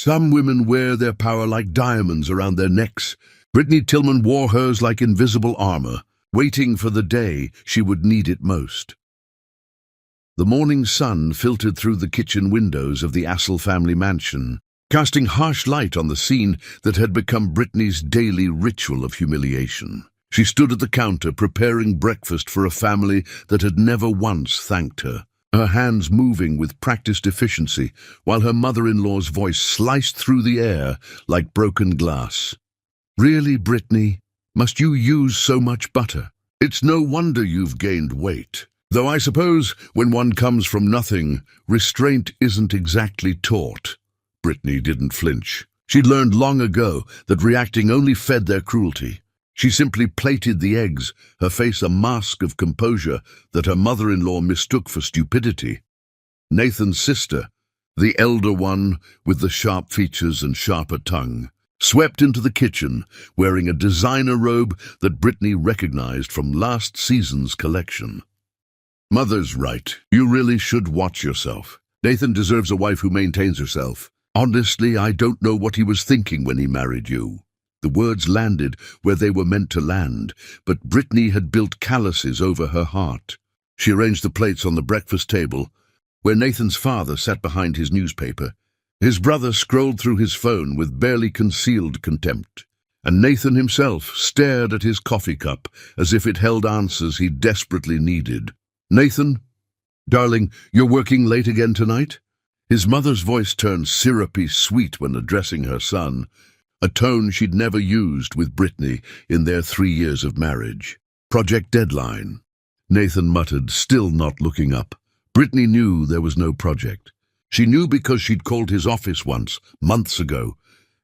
Some women wear their power like diamonds around their necks. Brittany Tillman wore hers like invisible armor, waiting for the day she would need it most. The morning sun filtered through the kitchen windows of the Assel family mansion, casting harsh light on the scene that had become Brittany's daily ritual of humiliation. She stood at the counter preparing breakfast for a family that had never once thanked her, her hands moving with practiced efficiency, while her mother-in-law's voice sliced through the air like broken glass. "Really, Brittany? Must you use so much butter? It's no wonder you've gained weight. Though I suppose when one comes from nothing, restraint isn't exactly taught." Brittany didn't flinch. She'd learned long ago that reacting only fed their cruelty. She simply plated the eggs, her face a mask of composure that her mother-in-law mistook for stupidity. Nathan's sister, the elder one with the sharp features and sharper tongue, swept into the kitchen wearing a designer robe that Brittany recognized from last season's collection. "Mother's right. You really should watch yourself. Nathan deserves a wife who maintains herself. Honestly, I don't know what he was thinking when he married you." The words landed where they were meant to land, but Brittany had built calluses over her heart. She arranged the plates on the breakfast table, where Nathan's father sat behind his newspaper. His brother scrolled through his phone with barely concealed contempt, and Nathan himself stared at his coffee cup as if it held answers he desperately needed. "Nathan, darling, you're working late again tonight?" His mother's voice turned syrupy sweet when addressing her son, a tone she'd never used with Brittany in their 3 years of marriage. "Project deadline," Nathan muttered, still not looking up. Brittany knew there was no project. She knew because she'd called his office once, months ago,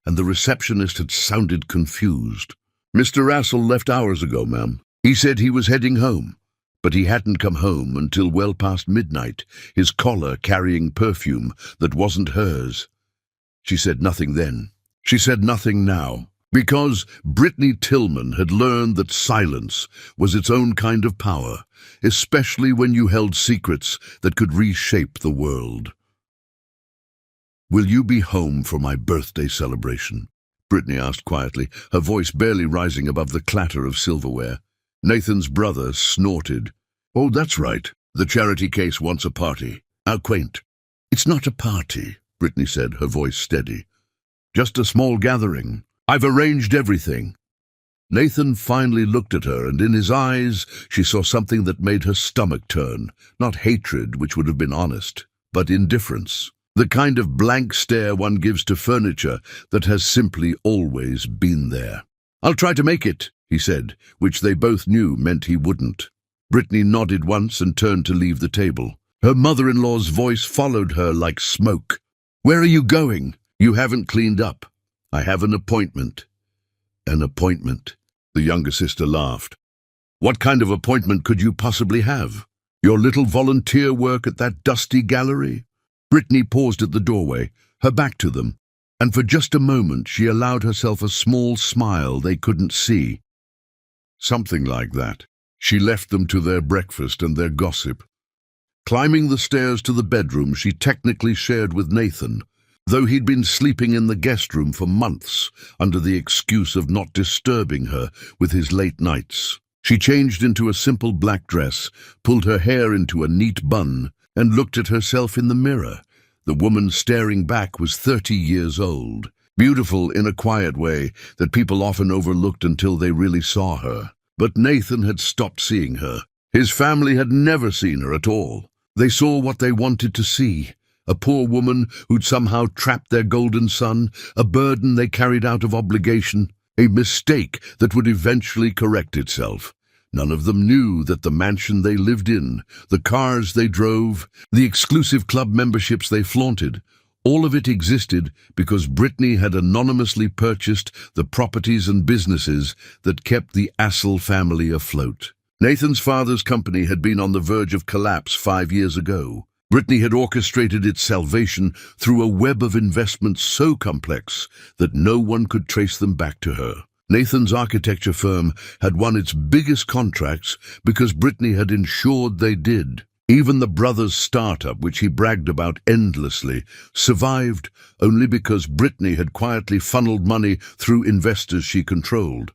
and the receptionist had sounded confused. "Mr. Assel left hours ago, ma'am. He said he was heading home. But he hadn't come home until well past midnight, his collar carrying perfume that wasn't hers." She said nothing then. She said nothing now, because Brittany Tillman had learned that silence was its own kind of power, especially when you held secrets that could reshape the world. "Will you be home for my birthday celebration?" Brittany asked quietly, her voice barely rising above the clatter of silverware. Nathan's brother snorted. "Oh, that's right. The charity case wants a party. How quaint." "It's not a party," Brittany said, her voice steady. "Just a small gathering. I've arranged everything." Nathan finally looked at her, and in his eyes she saw something that made her stomach turn. Not hatred, which would have been honest, but indifference. The kind of blank stare one gives to furniture that has simply always been there. "I'll try to make it," he said, which they both knew meant he wouldn't. Brittany nodded once and turned to leave the table. Her mother-in-law's voice followed her like smoke. "Where are you going? You haven't cleaned up." "I have an appointment." "An appointment?" The younger sister laughed. "What kind of appointment could you possibly have? Your little volunteer work at that dusty gallery?" Brittany paused at the doorway, her back to them, and for just a moment she allowed herself a small smile they couldn't see. Something like that. She left them to their breakfast and their gossip. Climbing the stairs to the bedroom she technically shared with Nathan, though he'd been sleeping in the guest room for months under the excuse of not disturbing her with his late nights. She changed into a simple black dress, pulled her hair into a neat bun, and looked at herself in the mirror. The woman staring back was 30 years old, beautiful in a quiet way that people often overlooked until they really saw her. But Nathan had stopped seeing her. His family had never seen her at all. They saw what they wanted to see. A poor woman who'd somehow trapped their golden son, a burden they carried out of obligation, a mistake that would eventually correct itself. None of them knew that the mansion they lived in, the cars they drove, the exclusive club memberships they flaunted, all of it existed because Brittany had anonymously purchased the properties and businesses that kept the Assel family afloat. Nathan's father's company had been on the verge of collapse 5 years ago. Brittany had orchestrated its salvation through a web of investments so complex that no one could trace them back to her. Nathan's architecture firm had won its biggest contracts because Brittany had ensured they did. Even the brothers' startup, which he bragged about endlessly, survived only because Brittany had quietly funneled money through investors she controlled.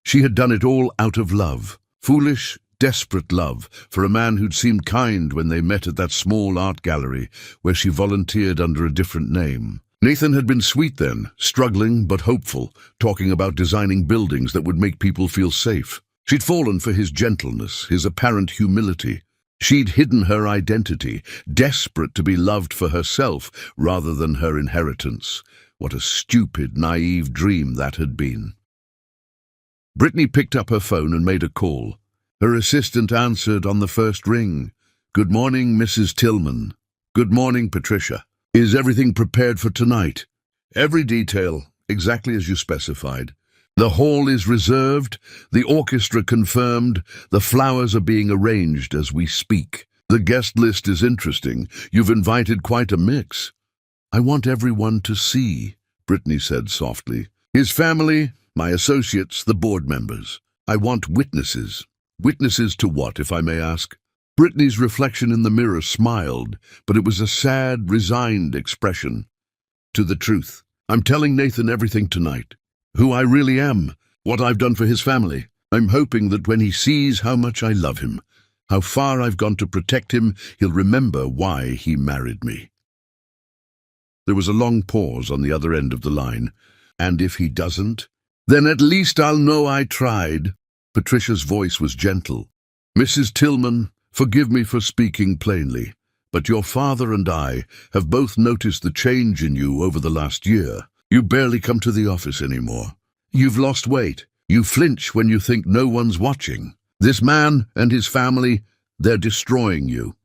She had done it all out of love, foolish, desperate love for a man who'd seemed kind when they met at that small art gallery where she volunteered under a different name. Nathan had been sweet then, struggling but hopeful, talking about designing buildings that would make people feel safe. She'd fallen for his gentleness, his apparent humility. She'd hidden her identity, desperate to be loved for herself rather than her inheritance. What a stupid, naive dream that had been. Brittany picked up her phone and made a call. Her assistant answered on the first ring. "Good morning, Mrs. Tillman." "Good morning, Patricia. Is everything prepared for tonight?" "Every detail, exactly as you specified. The hall is reserved, the orchestra confirmed, the flowers are being arranged as we speak. The guest list is interesting. You've invited quite a mix." "I want everyone to see," Brittany said softly. "His family, my associates, the board members. I want witnesses." "Witnesses to what, if I may ask?" Brittany's reflection in the mirror smiled, but it was a sad, resigned expression. "To the truth. I'm telling Nathan everything tonight. Who I really am, what I've done for his family. I'm hoping that when he sees how much I love him, how far I've gone to protect him, he'll remember why he married me." There was a long pause on the other end of the line. "And if he doesn't? Then at least I'll know I tried." Patricia's voice was gentle. "Mrs. Tillman, forgive me for speaking plainly, but your father and I have both noticed the change in you over the last year. You barely come to the office anymore. You've lost weight. You flinch when you think no one's watching. This man and his family, they're destroying you."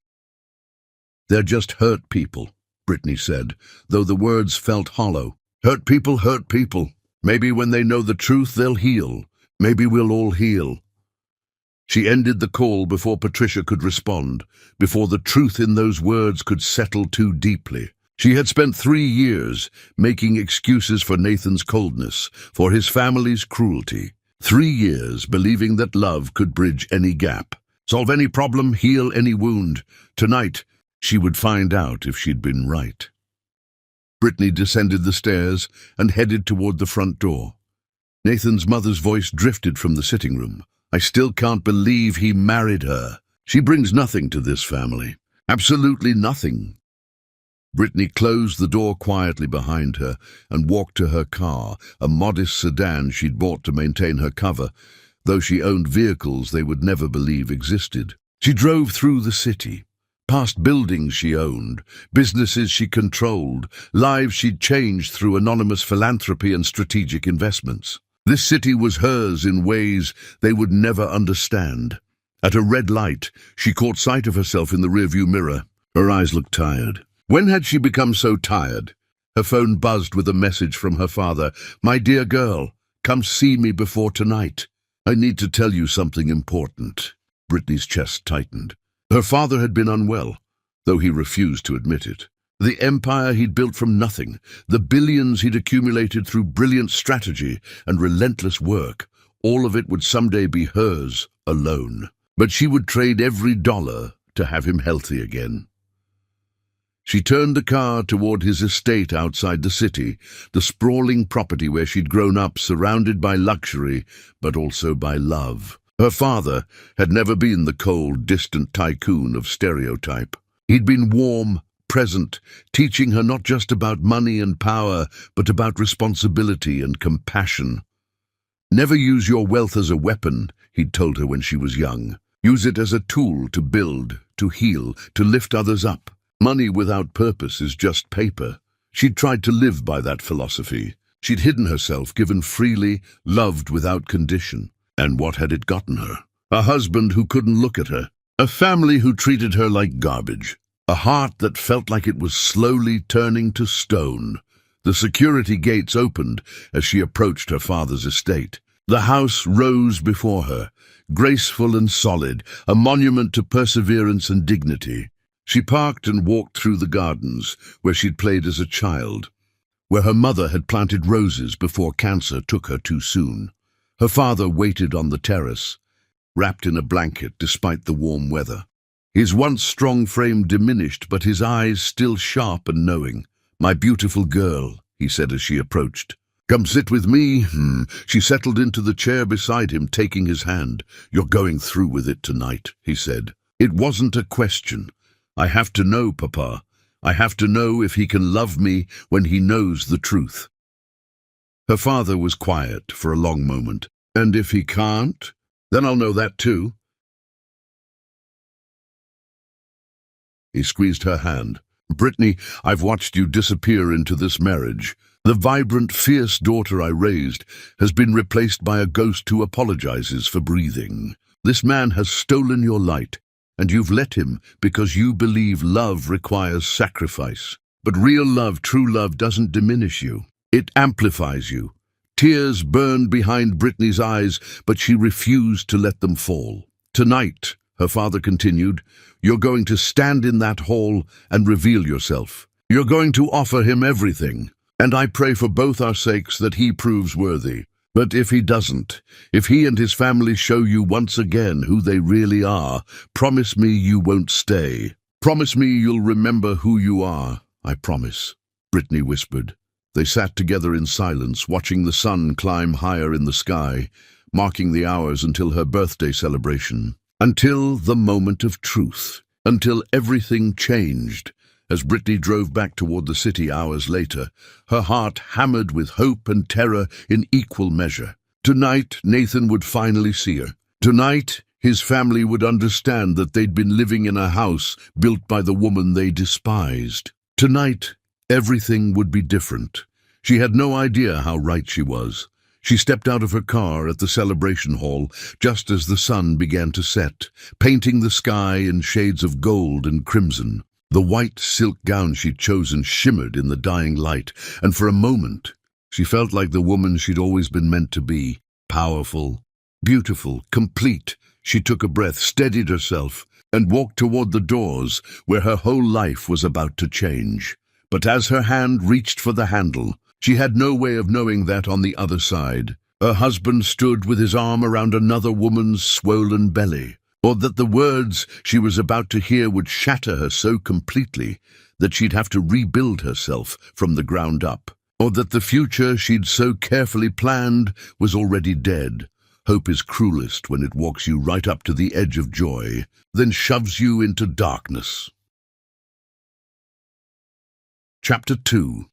"They're just hurt people," Brittany said, though the words felt hollow. Hurt people hurt people. Maybe when they know the truth, they'll heal. Maybe we'll all heal." She ended the call before Patricia could respond, before the truth in those words could settle too deeply. She had spent 3 years making excuses for Nathan's coldness, for his family's cruelty. 3 years believing that love could bridge any gap, solve any problem, heal any wound. Tonight, she would find out if she'd been right. Brittany descended the stairs and headed toward the front door. Nathan's mother's voice drifted from the sitting room. "I still can't believe he married her. She brings nothing to this family. Absolutely nothing." Brittany closed the door quietly behind her and walked to her car, a modest sedan she'd bought to maintain her cover, though she owned vehicles they would never believe existed. She drove through the city, past buildings she owned, businesses she controlled, lives she'd changed through anonymous philanthropy and strategic investments. This city was hers in ways they would never understand. At a red light, she caught sight of herself in the rearview mirror. Her eyes looked tired. When had she become so tired? Her phone buzzed with a message from her father. "My dear girl, come see me before tonight. I need to tell you something important." Brittany's chest tightened. Her father had been unwell, though he refused to admit it. The empire he'd built from nothing, the billions he'd accumulated through brilliant strategy and relentless work, all of it would someday be hers alone. But she would trade every dollar to have him healthy again. She turned the car toward his estate outside the city, the sprawling property where she'd grown up, surrounded by luxury, but also by love. Her father had never been the cold, distant tycoon of stereotype. He'd been warm, present, teaching her not just about money and power, but about responsibility and compassion. "Never use your wealth as a weapon," he'd told her when she was young. "Use it as a tool to build, to heal, to lift others up. Money without purpose is just paper." She'd tried to live by that philosophy. She'd hidden herself, given freely, loved without condition. And what had it gotten her? A husband who couldn't look at her. A family who treated her like garbage. A heart that felt like it was slowly turning to stone. The security gates opened as she approached her father's estate. The house rose before her, graceful and solid, a monument to perseverance and dignity. She parked and walked through the gardens, where she'd played as a child, where her mother had planted roses before cancer took her too soon. Her father waited on the terrace, wrapped in a blanket despite the warm weather. His once strong frame diminished, but his eyes still sharp and knowing. "My beautiful girl," he said as she approached. "Come sit with me." She settled into the chair beside him, taking his hand. "You're going through with it tonight," he said. "It wasn't a question. I have to know, Papa. I have to know if he can love me when he knows the truth." Her father was quiet for a long moment. "And if he can't, then I'll know that too." He squeezed her hand. "Brittany, I've watched you disappear into this marriage. The vibrant, fierce daughter I raised has been replaced by a ghost who apologizes for breathing. This man has stolen your light, and you've let him because you believe love requires sacrifice. But real love, true love, doesn't diminish you. It amplifies you." Tears burned behind Brittany's eyes, but she refused to let them fall. "Tonight," her father continued, "you're going to stand in that hall and reveal yourself. You're going to offer him everything. And I pray for both our sakes that he proves worthy. But if he doesn't, if he and his family show you once again who they really are, promise me you won't stay. Promise me you'll remember who you are." "I promise," Brittany whispered. They sat together in silence, watching the sun climb higher in the sky, marking the hours until her birthday celebration. Until the moment of truth. Until everything changed. As Brittany drove back toward the city hours later, her heart hammered with hope and terror in equal measure. Tonight, Nathan would finally see her. Tonight, his family would understand that they'd been living in a house built by the woman they despised. Tonight, everything would be different. She had no idea how right she was. She stepped out of her car at the celebration hall just as the sun began to set, painting the sky in shades of gold and crimson. The white silk gown she'd chosen shimmered in the dying light, and for a moment she felt like the woman she'd always been meant to be. Powerful, beautiful, complete. She took a breath, steadied herself, and walked toward the doors where her whole life was about to change. But as her hand reached for the handle, she had no way of knowing that on the other side, her husband stood with his arm around another woman's swollen belly, or that the words she was about to hear would shatter her so completely that she'd have to rebuild herself from the ground up, or that the future she'd so carefully planned was already dead. Hope is cruelest when it walks you right up to the edge of joy, then shoves you into darkness. Chapter 2.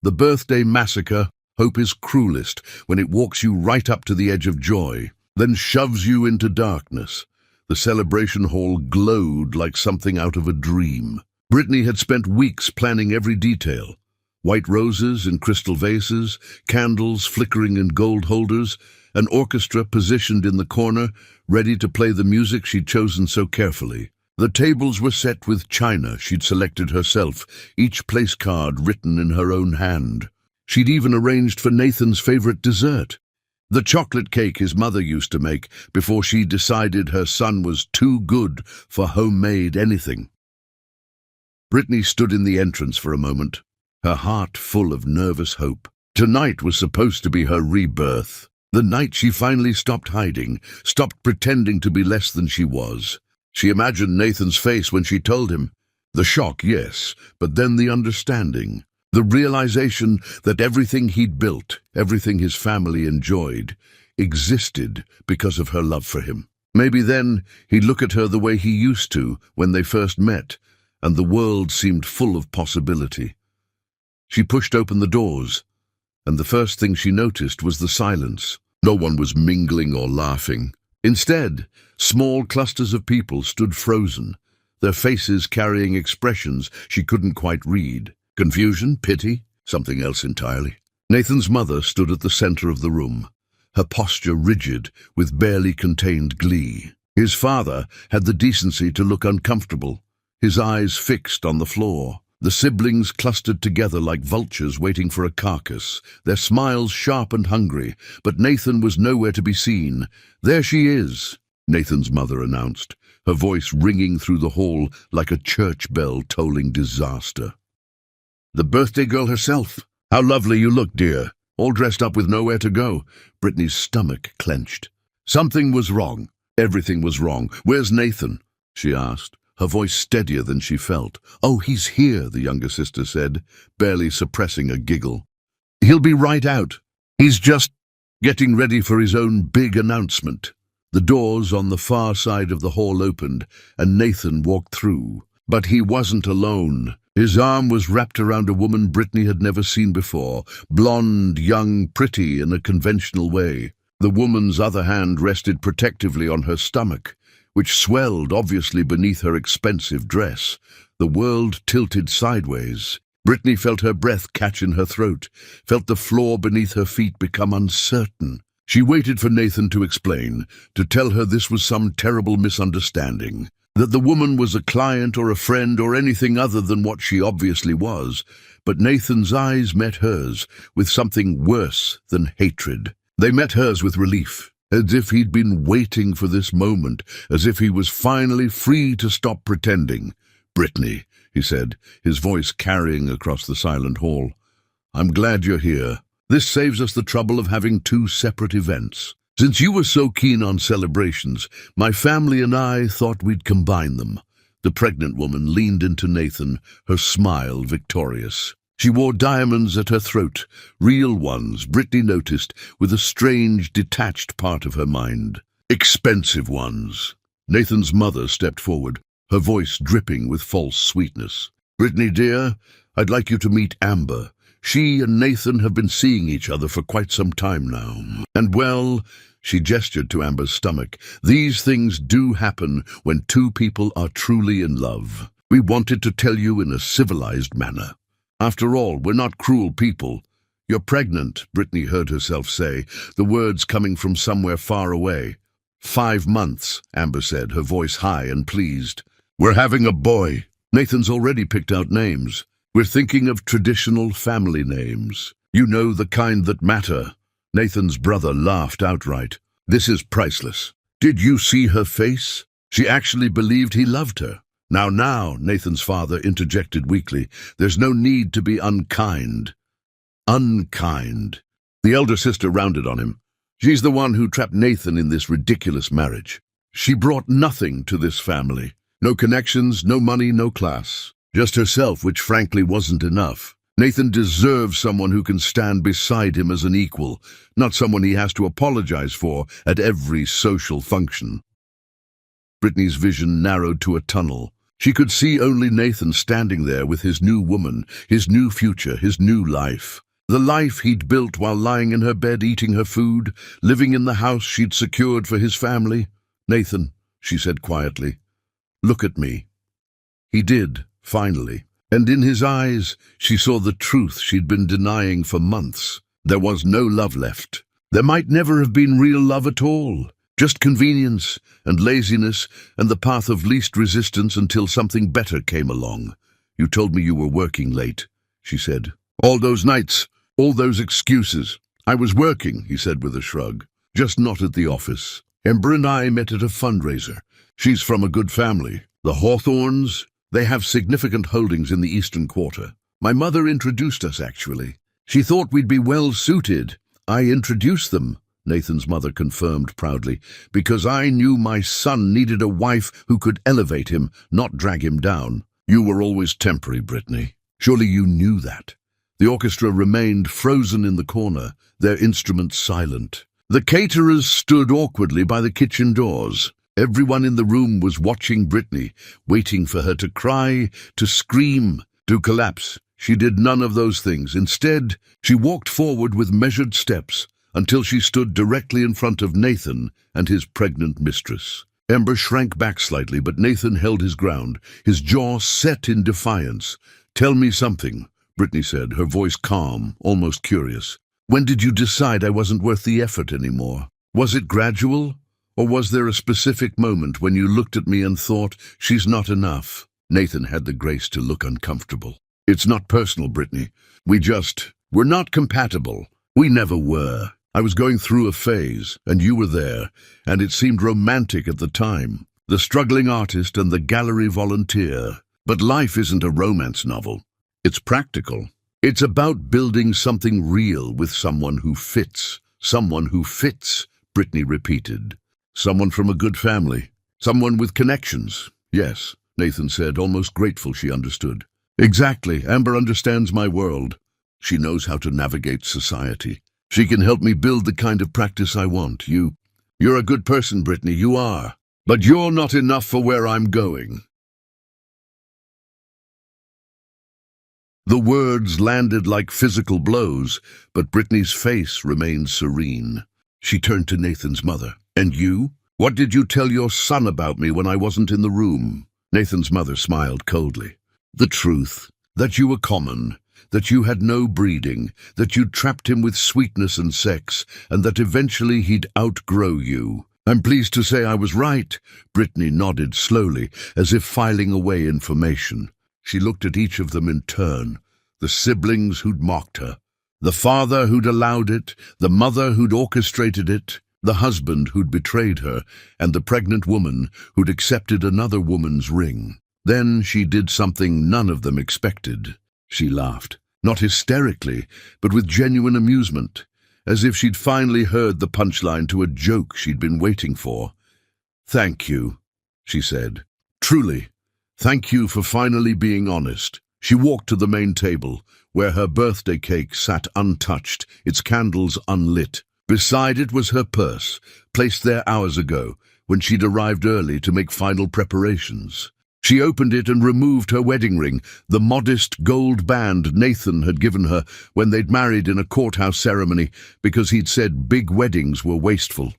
The Birthday Massacre. Hope is cruelest when it walks you right up to the edge of joy, then shoves you into darkness. The celebration hall glowed like something out of a dream. Brittany had spent weeks planning every detail. White roses in crystal vases, candles flickering in gold holders, an orchestra positioned in the corner, ready to play the music she'd chosen so carefully. The tables were set with china she'd selected herself, each place card written in her own hand. She'd even arranged for Nathan's favorite dessert, the chocolate cake his mother used to make before she decided her son was too good for homemade anything. Brittany stood in the entrance for a moment, her heart full of nervous hope. Tonight was supposed to be her rebirth, the night she finally stopped hiding, stopped pretending to be less than she was. She imagined Nathan's face when she told him. The shock, yes, but then the understanding. The realization that everything he'd built, everything his family enjoyed, existed because of her love for him. Maybe then he'd look at her the way he used to when they first met, and the world seemed full of possibility. She pushed open the doors, and the first thing she noticed was the silence. No one was mingling or laughing. Instead, small clusters of people stood frozen, their faces carrying expressions she couldn't quite read. Confusion, pity, something else entirely. Nathan's mother stood at the center of the room, her posture rigid with barely contained glee. His father had the decency to look uncomfortable, his eyes fixed on the floor. The siblings clustered together like vultures waiting for a carcass, their smiles sharp and hungry, but Nathan was nowhere to be seen. "There she is," Nathan's mother announced, her voice ringing through the hall like a church bell tolling disaster. "The birthday girl herself. How lovely you look, dear. All dressed up with nowhere to go." Brittany's stomach clenched. Something was wrong. Everything was wrong. "Where's Nathan?" she asked. her voice steadier than she felt. "Oh, he's here," the younger sister said, barely suppressing a giggle. "He'll be right out. He's just getting ready for his own big announcement." The doors on the far side of the hall opened, and Nathan walked through. But he wasn't alone. His arm was wrapped around a woman Brittany had never seen before, blonde, young, pretty in a conventional way. The woman's other hand rested protectively on her stomach, which swelled obviously beneath her expensive dress. The world tilted sideways. Brittany felt her breath catch in her throat, felt the floor beneath her feet become uncertain. She waited for Nathan to explain, to tell her this was some terrible misunderstanding, that the woman was a client or a friend or anything other than what she obviously was. But Nathan's eyes met hers with something worse than hatred. They met hers with relief, as if he'd been waiting for this moment, as if he was finally free to stop pretending. "Brittany," he said, his voice carrying across the silent hall, "I'm glad you're here. This saves us the trouble of having two separate events. Since you were so keen on celebrations, my family and I thought we'd combine them." The pregnant woman leaned into Nathan, her smile victorious. She wore diamonds at her throat, real ones, Brittany noticed, with a strange, detached part of her mind. Expensive ones. Nathan's mother stepped forward, her voice dripping with false sweetness. "Brittany, dear, I'd like you to meet Amber. She and Nathan have been seeing each other for quite some time now. And well," she gestured to Amber's stomach, "these things do happen when two people are truly in love. We wanted to tell you in a civilized manner. After all, we're not cruel people." "You're pregnant," Brittany heard herself say, the words coming from somewhere far away. 5 months, Amber said, her voice high and pleased. "We're having a boy." Nathan's already picked out names. "We're thinking of traditional family names. You know, the kind that matter." Nathan's brother laughed outright. "This is priceless. Did you see her face? She actually believed he loved her." Now, Nathan's father interjected weakly. "There's no need to be unkind." Unkind. The elder sister rounded on him. "She's the one who trapped Nathan in this ridiculous marriage. She brought nothing to this family. No connections, no money, no class. Just herself, which frankly wasn't enough. Nathan deserves someone who can stand beside him as an equal, not someone he has to apologize for at every social function." Brittany's vision narrowed to a tunnel. She could see only Nathan standing there with his new woman, his new future, his new life. The life he'd built while lying in her bed eating her food, living in the house she'd secured for his family. "Nathan," she said quietly, "look at me." He did, finally, and in his eyes she saw the truth she'd been denying for months. There was no love left. There might never have been real love at all. Just convenience and laziness and the path of least resistance until something better came along. "You told me you were working late," she said. "All those nights, all those excuses." "I was working," he said with a shrug, "just not at the office. Amber and I met at a fundraiser. She's from a good family. The Hawthorns, they have significant holdings in the Eastern Quarter. My mother introduced us, actually. She thought we'd be well suited. I introduced them," Nathan's mother confirmed proudly, "because I knew my son needed a wife who could elevate him, not drag him down." "You were always temporary, Brittany. Surely you knew that." The orchestra remained frozen in the corner, their instruments silent. The caterers stood awkwardly by the kitchen doors. Everyone in the room was watching Brittany, waiting for her to cry, to scream, to collapse. She did none of those things. Instead, she walked forward with measured steps until she stood directly in front of Nathan and his pregnant mistress. Amber shrank back slightly, but Nathan held his ground, his jaw set in defiance. "Tell me something," Brittany said, her voice calm, almost curious. "When did you decide I wasn't worth the effort anymore? Was it gradual? Or was there a specific moment when you looked at me and thought, she's not enough?" Nathan had the grace to look uncomfortable. "It's not personal, Brittany. We're not compatible. We never were. I was going through a phase, and you were there, and it seemed romantic at the time. The struggling artist and the gallery volunteer. But life isn't a romance novel. It's practical. It's about building something real with someone who fits. Someone who fits," Brittany repeated. "Someone from a good family. Someone with connections. Yes, Nathan said, almost grateful she understood. Exactly. Amber understands my world. She knows how to navigate society. She can help me build the kind of practice I want. You're a good person, Brittany, you are. But you're not enough for where I'm going. The words landed like physical blows, but Brittany's face remained serene. She turned to Nathan's mother. And you? What did you tell your son about me when I wasn't in the room? Nathan's mother smiled coldly. The truth, that you were common, that you had no breeding, that you'd trapped him with sweetness and sex, and that eventually he'd outgrow you. I'm pleased to say I was right. Brittany nodded slowly, as if filing away information. She looked at each of them in turn, the siblings who'd mocked her, the father who'd allowed it, the mother who'd orchestrated it, the husband who'd betrayed her, and the pregnant woman who'd accepted another woman's ring. Then she did something none of them expected. She laughed, not hysterically, but with genuine amusement, as if she'd finally heard the punchline to a joke she'd been waiting for. Thank you, she said. Truly. Thank you for finally being honest. She walked to the main table, where her birthday cake sat untouched, its candles unlit. Beside it was her purse, placed there hours ago, when she'd arrived early to make final preparations. She opened it and removed her wedding ring, the modest gold band Nathan had given her when they'd married in a courthouse ceremony because he'd said big weddings were wasteful.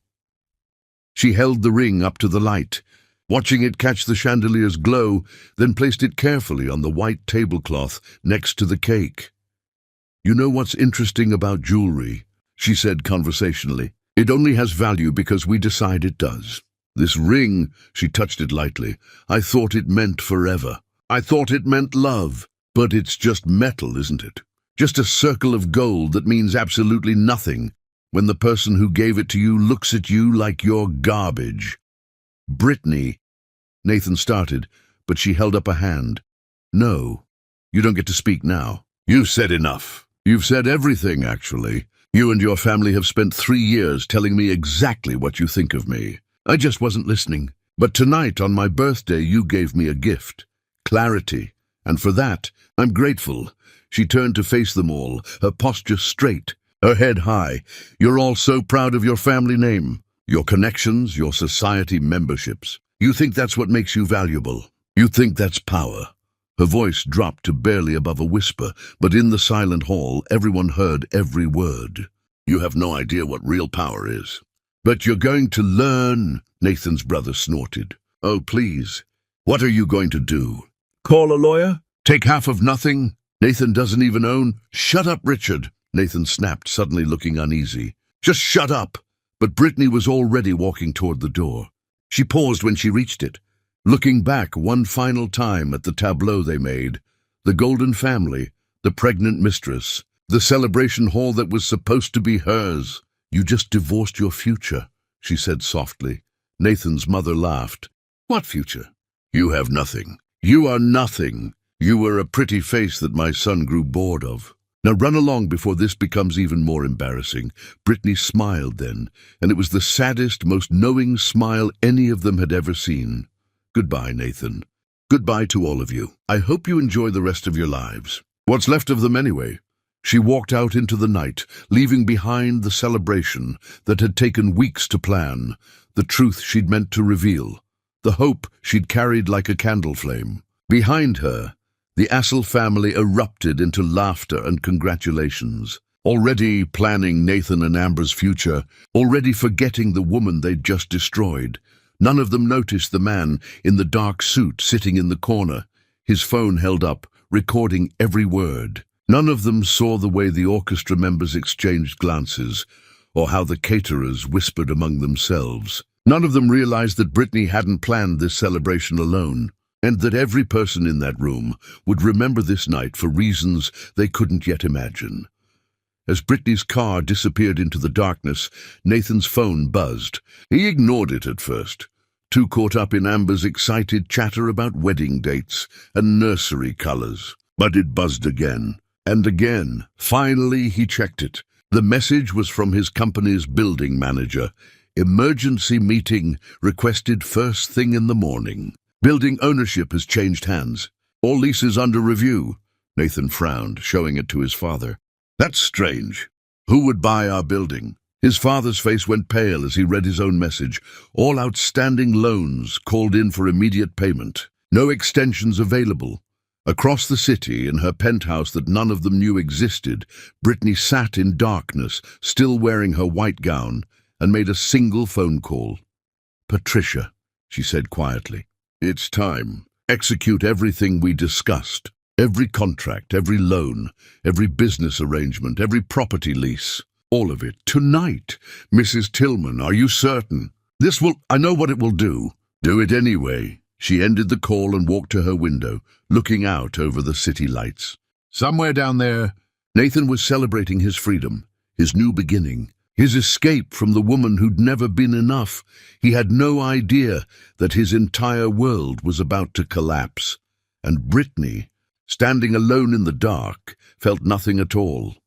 She held the ring up to the light, watching it catch the chandelier's glow, then placed it carefully on the white tablecloth next to the cake. You know what's interesting about jewelry? She said conversationally. It only has value because we decide it does. This ring, she touched it lightly, I thought it meant forever. I thought it meant love. But it's just metal, isn't it? Just a circle of gold that means absolutely nothing when the person who gave it to you looks at you like you're garbage. Brittany, Nathan started, but she held up a hand. No, you don't get to speak now. You've said enough. You've said everything, actually. You and your family have spent 3 years telling me exactly what you think of me. I just wasn't listening. But tonight, on my birthday, you gave me a gift. Clarity. And for that, I'm grateful. She turned to face them all, her posture straight, her head high. You're all so proud of your family name, your connections, your society memberships. You think that's what makes you valuable. You think that's power. Her voice dropped to barely above a whisper, but in the silent hall, everyone heard every word. You have no idea what real power is. But you're going to learn, Nathan's brother snorted. Oh, please. What are you going to do? Call a lawyer? Take half of nothing? Nathan doesn't even own? Shut up, Richard, Nathan snapped, suddenly looking uneasy. Just shut up. But Brittany was already walking toward the door. She paused when she reached it, looking back one final time at the tableau they made, the golden family, the pregnant mistress, the celebration hall that was supposed to be hers. You just divorced your future, she said softly. Nathan's mother laughed. What future? You have nothing. You are nothing. You were a pretty face that my son grew bored of. Now run along before this becomes even more embarrassing. Brittany smiled then, and it was the saddest, most knowing smile any of them had ever seen. Goodbye, Nathan. Goodbye to all of you. I hope you enjoy the rest of your lives. What's left of them anyway? She walked out into the night, leaving behind the celebration that had taken weeks to plan, the truth she'd meant to reveal, the hope she'd carried like a candle flame. Behind her, the Assel family erupted into laughter and congratulations, already planning Nathan and Amber's future, already forgetting the woman they'd just destroyed. None of them noticed the man in the dark suit sitting in the corner, his phone held up, recording every word. None of them saw the way the orchestra members exchanged glances, or how the caterers whispered among themselves. None of them realized that Brittany hadn't planned this celebration alone, and that every person in that room would remember this night for reasons they couldn't yet imagine. As Brittany's car disappeared into the darkness, Nathan's phone buzzed. He ignored it at first, too caught up in Amber's excited chatter about wedding dates and nursery colors. But it buzzed again, and again. Finally, he checked it. The message was from his company's building manager. Emergency meeting requested first thing in the morning. Building ownership has changed hands. All leases under review. Nathan frowned, showing it to his father. That's strange. Who would buy our building? His father's face went pale as he read his own message. All outstanding loans called in for immediate payment. No extensions available. Across the city, in her penthouse that none of them knew existed, Brittany sat in darkness, still wearing her white gown, and made a single phone call. "Patricia," she said quietly, "it's time. Execute everything we discussed. Every contract, every loan, every business arrangement, every property lease. All of it. Tonight. Mrs. Tillman, are you certain? I know what it will do. Do it anyway." She ended the call and walked to her window, looking out over the city lights. Somewhere down there, Nathan was celebrating his freedom, his new beginning, his escape from the woman who'd never been enough. He had no idea that his entire world was about to collapse. And Brittany, standing alone in the dark, felt nothing at all.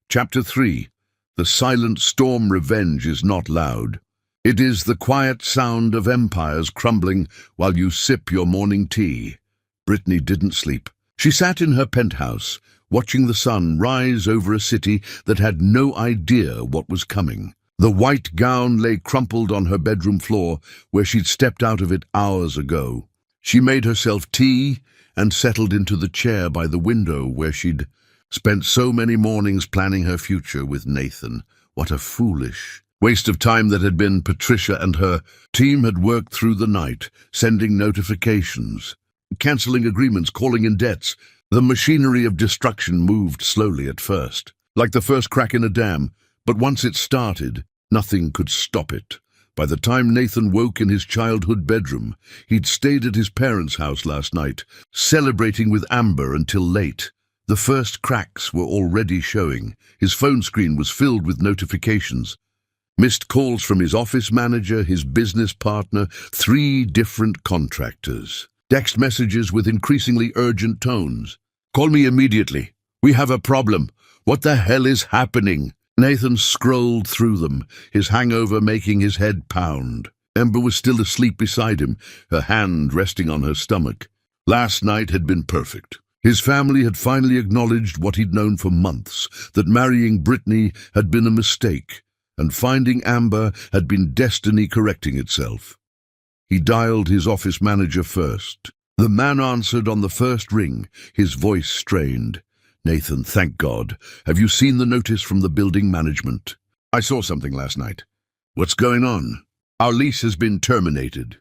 Chapter 3. The silent storm. Revenge is not loud. It is the quiet sound of empires crumbling while you sip your morning tea. Brittany didn't sleep. She sat in her penthouse, watching the sun rise over a city that had no idea what was coming. The white gown lay crumpled on her bedroom floor, where she'd stepped out of it hours ago. She made herself tea and settled into the chair by the window where she'd spent so many mornings planning her future with Nathan. What a foolish waste of time that had been. Patricia and her team had worked through the night, sending notifications, cancelling agreements, calling in debts. The machinery of destruction moved slowly at first, like the first crack in a dam, but once it started, nothing could stop it. By the time Nathan woke in his childhood bedroom, he'd stayed at his parents' house last night, celebrating with Amber until late. The first cracks were already showing. His phone screen was filled with notifications. Missed calls from his office manager, his business partner, 3 different contractors. Text messages with increasingly urgent tones. "Call me immediately. We have a problem. What the hell is happening?" Nathan scrolled through them, his hangover making his head pound. Amber was still asleep beside him, her hand resting on her stomach. Last night had been perfect. His family had finally acknowledged what he'd known for months, that marrying Brittany had been a mistake, and finding Amber had been destiny correcting itself. He dialed his office manager first. The man answered on the first ring, his voice strained. "Nathan, thank God. Have you seen the notice from the building management?" "I saw something last night." "What's going on?" "Our lease has been terminated.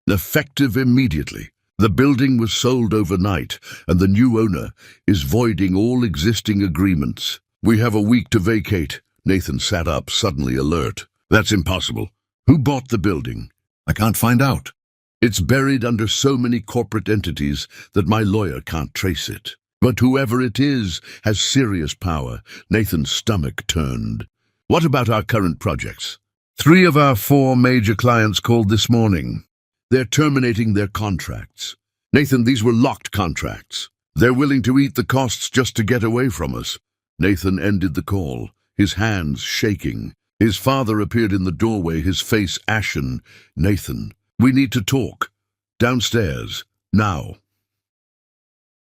Effective immediately. The building was sold overnight, and the new owner is voiding all existing agreements. We have a week to vacate." Nathan sat up, suddenly alert. "That's impossible. Who bought the building?" "I can't find out. It's buried under so many corporate entities that my lawyer can't trace it. But whoever it is has serious power." Nathan's stomach turned. "What about our current projects?" 3 of our 4 major clients called this morning. They're terminating their contracts. Nathan, these were locked contracts. They're willing to eat the costs just to get away from us." Nathan ended the call, his hands shaking. His father appeared in the doorway, his face ashen. "Nathan, we need to talk. Downstairs. Now."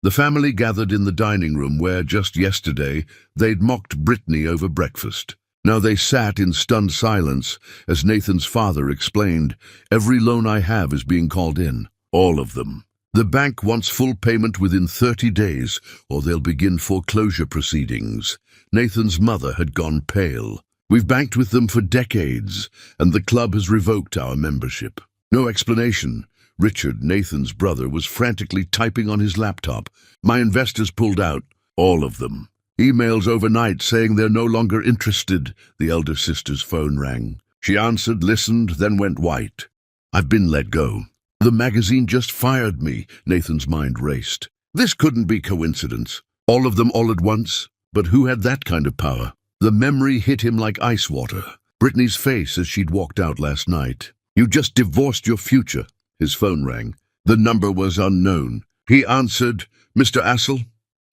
The family gathered in the dining room where, just yesterday, they'd mocked Brittany over breakfast. Now they sat in stunned silence as Nathan's father explained, "Every loan I have is being called in. All of them. The bank wants full payment within 30 days, or they'll begin foreclosure proceedings." Nathan's mother had gone pale. "We've banked with them for decades, and the club has revoked our membership." No explanation. Richard, Nathan's brother, was frantically typing on his laptop. "My investors pulled out. All of them. Emails overnight saying they're no longer interested." The elder sister's phone rang. She answered, listened, then went white. "I've been let go. The magazine just fired me." Nathan's mind raced. This couldn't be coincidence. All of them all at once? But who had that kind of power? The memory hit him like ice water. Brittany's face as she'd walked out last night. "You just divorced your future." His phone rang. The number was unknown. He answered, "Mr. Assel?"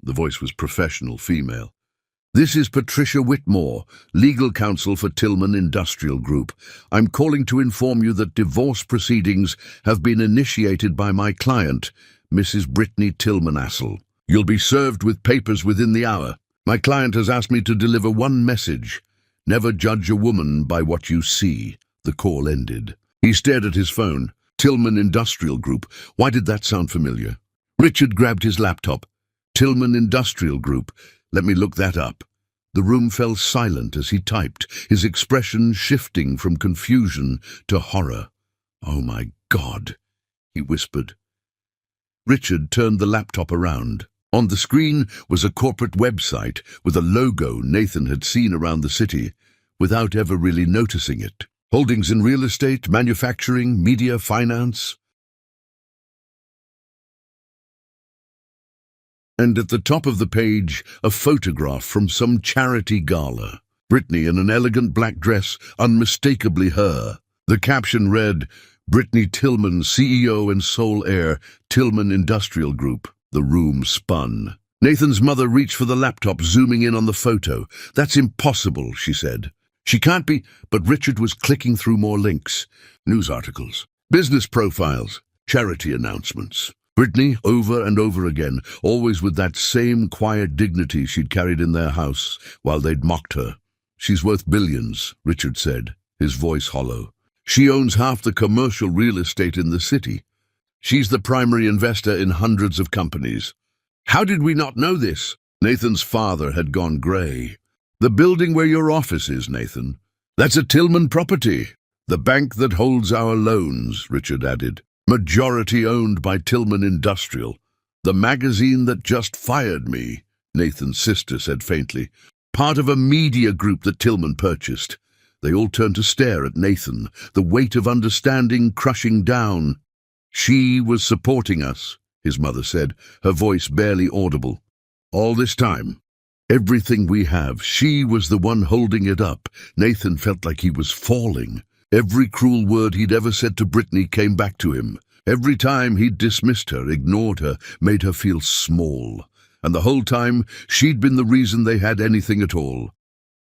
The voice was professional, female. This is Patricia Whitmore, legal counsel for Tillman Industrial Group. I'm calling to inform you that divorce proceedings have been initiated by my client, Mrs. Brittany Tillman Assel. You'll be served with papers within the hour. My client has asked me to deliver one message. Never judge a woman by what you see. The call ended. He stared at his phone. Tillman Industrial Group. Why did that sound familiar? Richard grabbed his laptop. Tillman Industrial Group. Let me look that up. The room fell silent as he typed, his expression shifting from confusion to horror. "Oh my God," he whispered. Richard turned the laptop around. On the screen was a corporate website with a logo Nathan had seen around the city without ever really noticing it. Holdings in real estate, manufacturing, media, finance. And at the top of the page, a photograph from some charity gala. Brittany in an elegant black dress, unmistakably her. The caption read, "Brittany Tillman, CEO and sole heir, Tillman Industrial Group." The room spun. Nathan's mother reached for the laptop, zooming in on the photo. "That's impossible," she said. "She can't be," but Richard was clicking through more links. News articles, business profiles, charity announcements. Brittany, over and over again, always with that same quiet dignity she'd carried in their house while they'd mocked her. "She's worth billions," Richard said, his voice hollow. "She owns half the commercial real estate in the city. She's the primary investor in hundreds of companies." "How did we not know this?" Nathan's father had gone grey. "The building where your office is, Nathan. That's a Tillman property. The bank that holds our loans," Richard added. "Majority owned by Tillman Industrial. The magazine that just fired me," Nathan's sister said faintly. "Part of a media group that Tillman purchased." They all turned to stare at Nathan, the weight of understanding crushing down. "She was supporting us," his mother said, her voice barely audible. "All this time. Everything we have, she was the one holding it up." Nathan felt like he was falling. Every cruel word he'd ever said to Brittany came back to him. Every time he'd dismissed her, ignored her, made her feel small. And the whole time, she'd been the reason they had anything at all.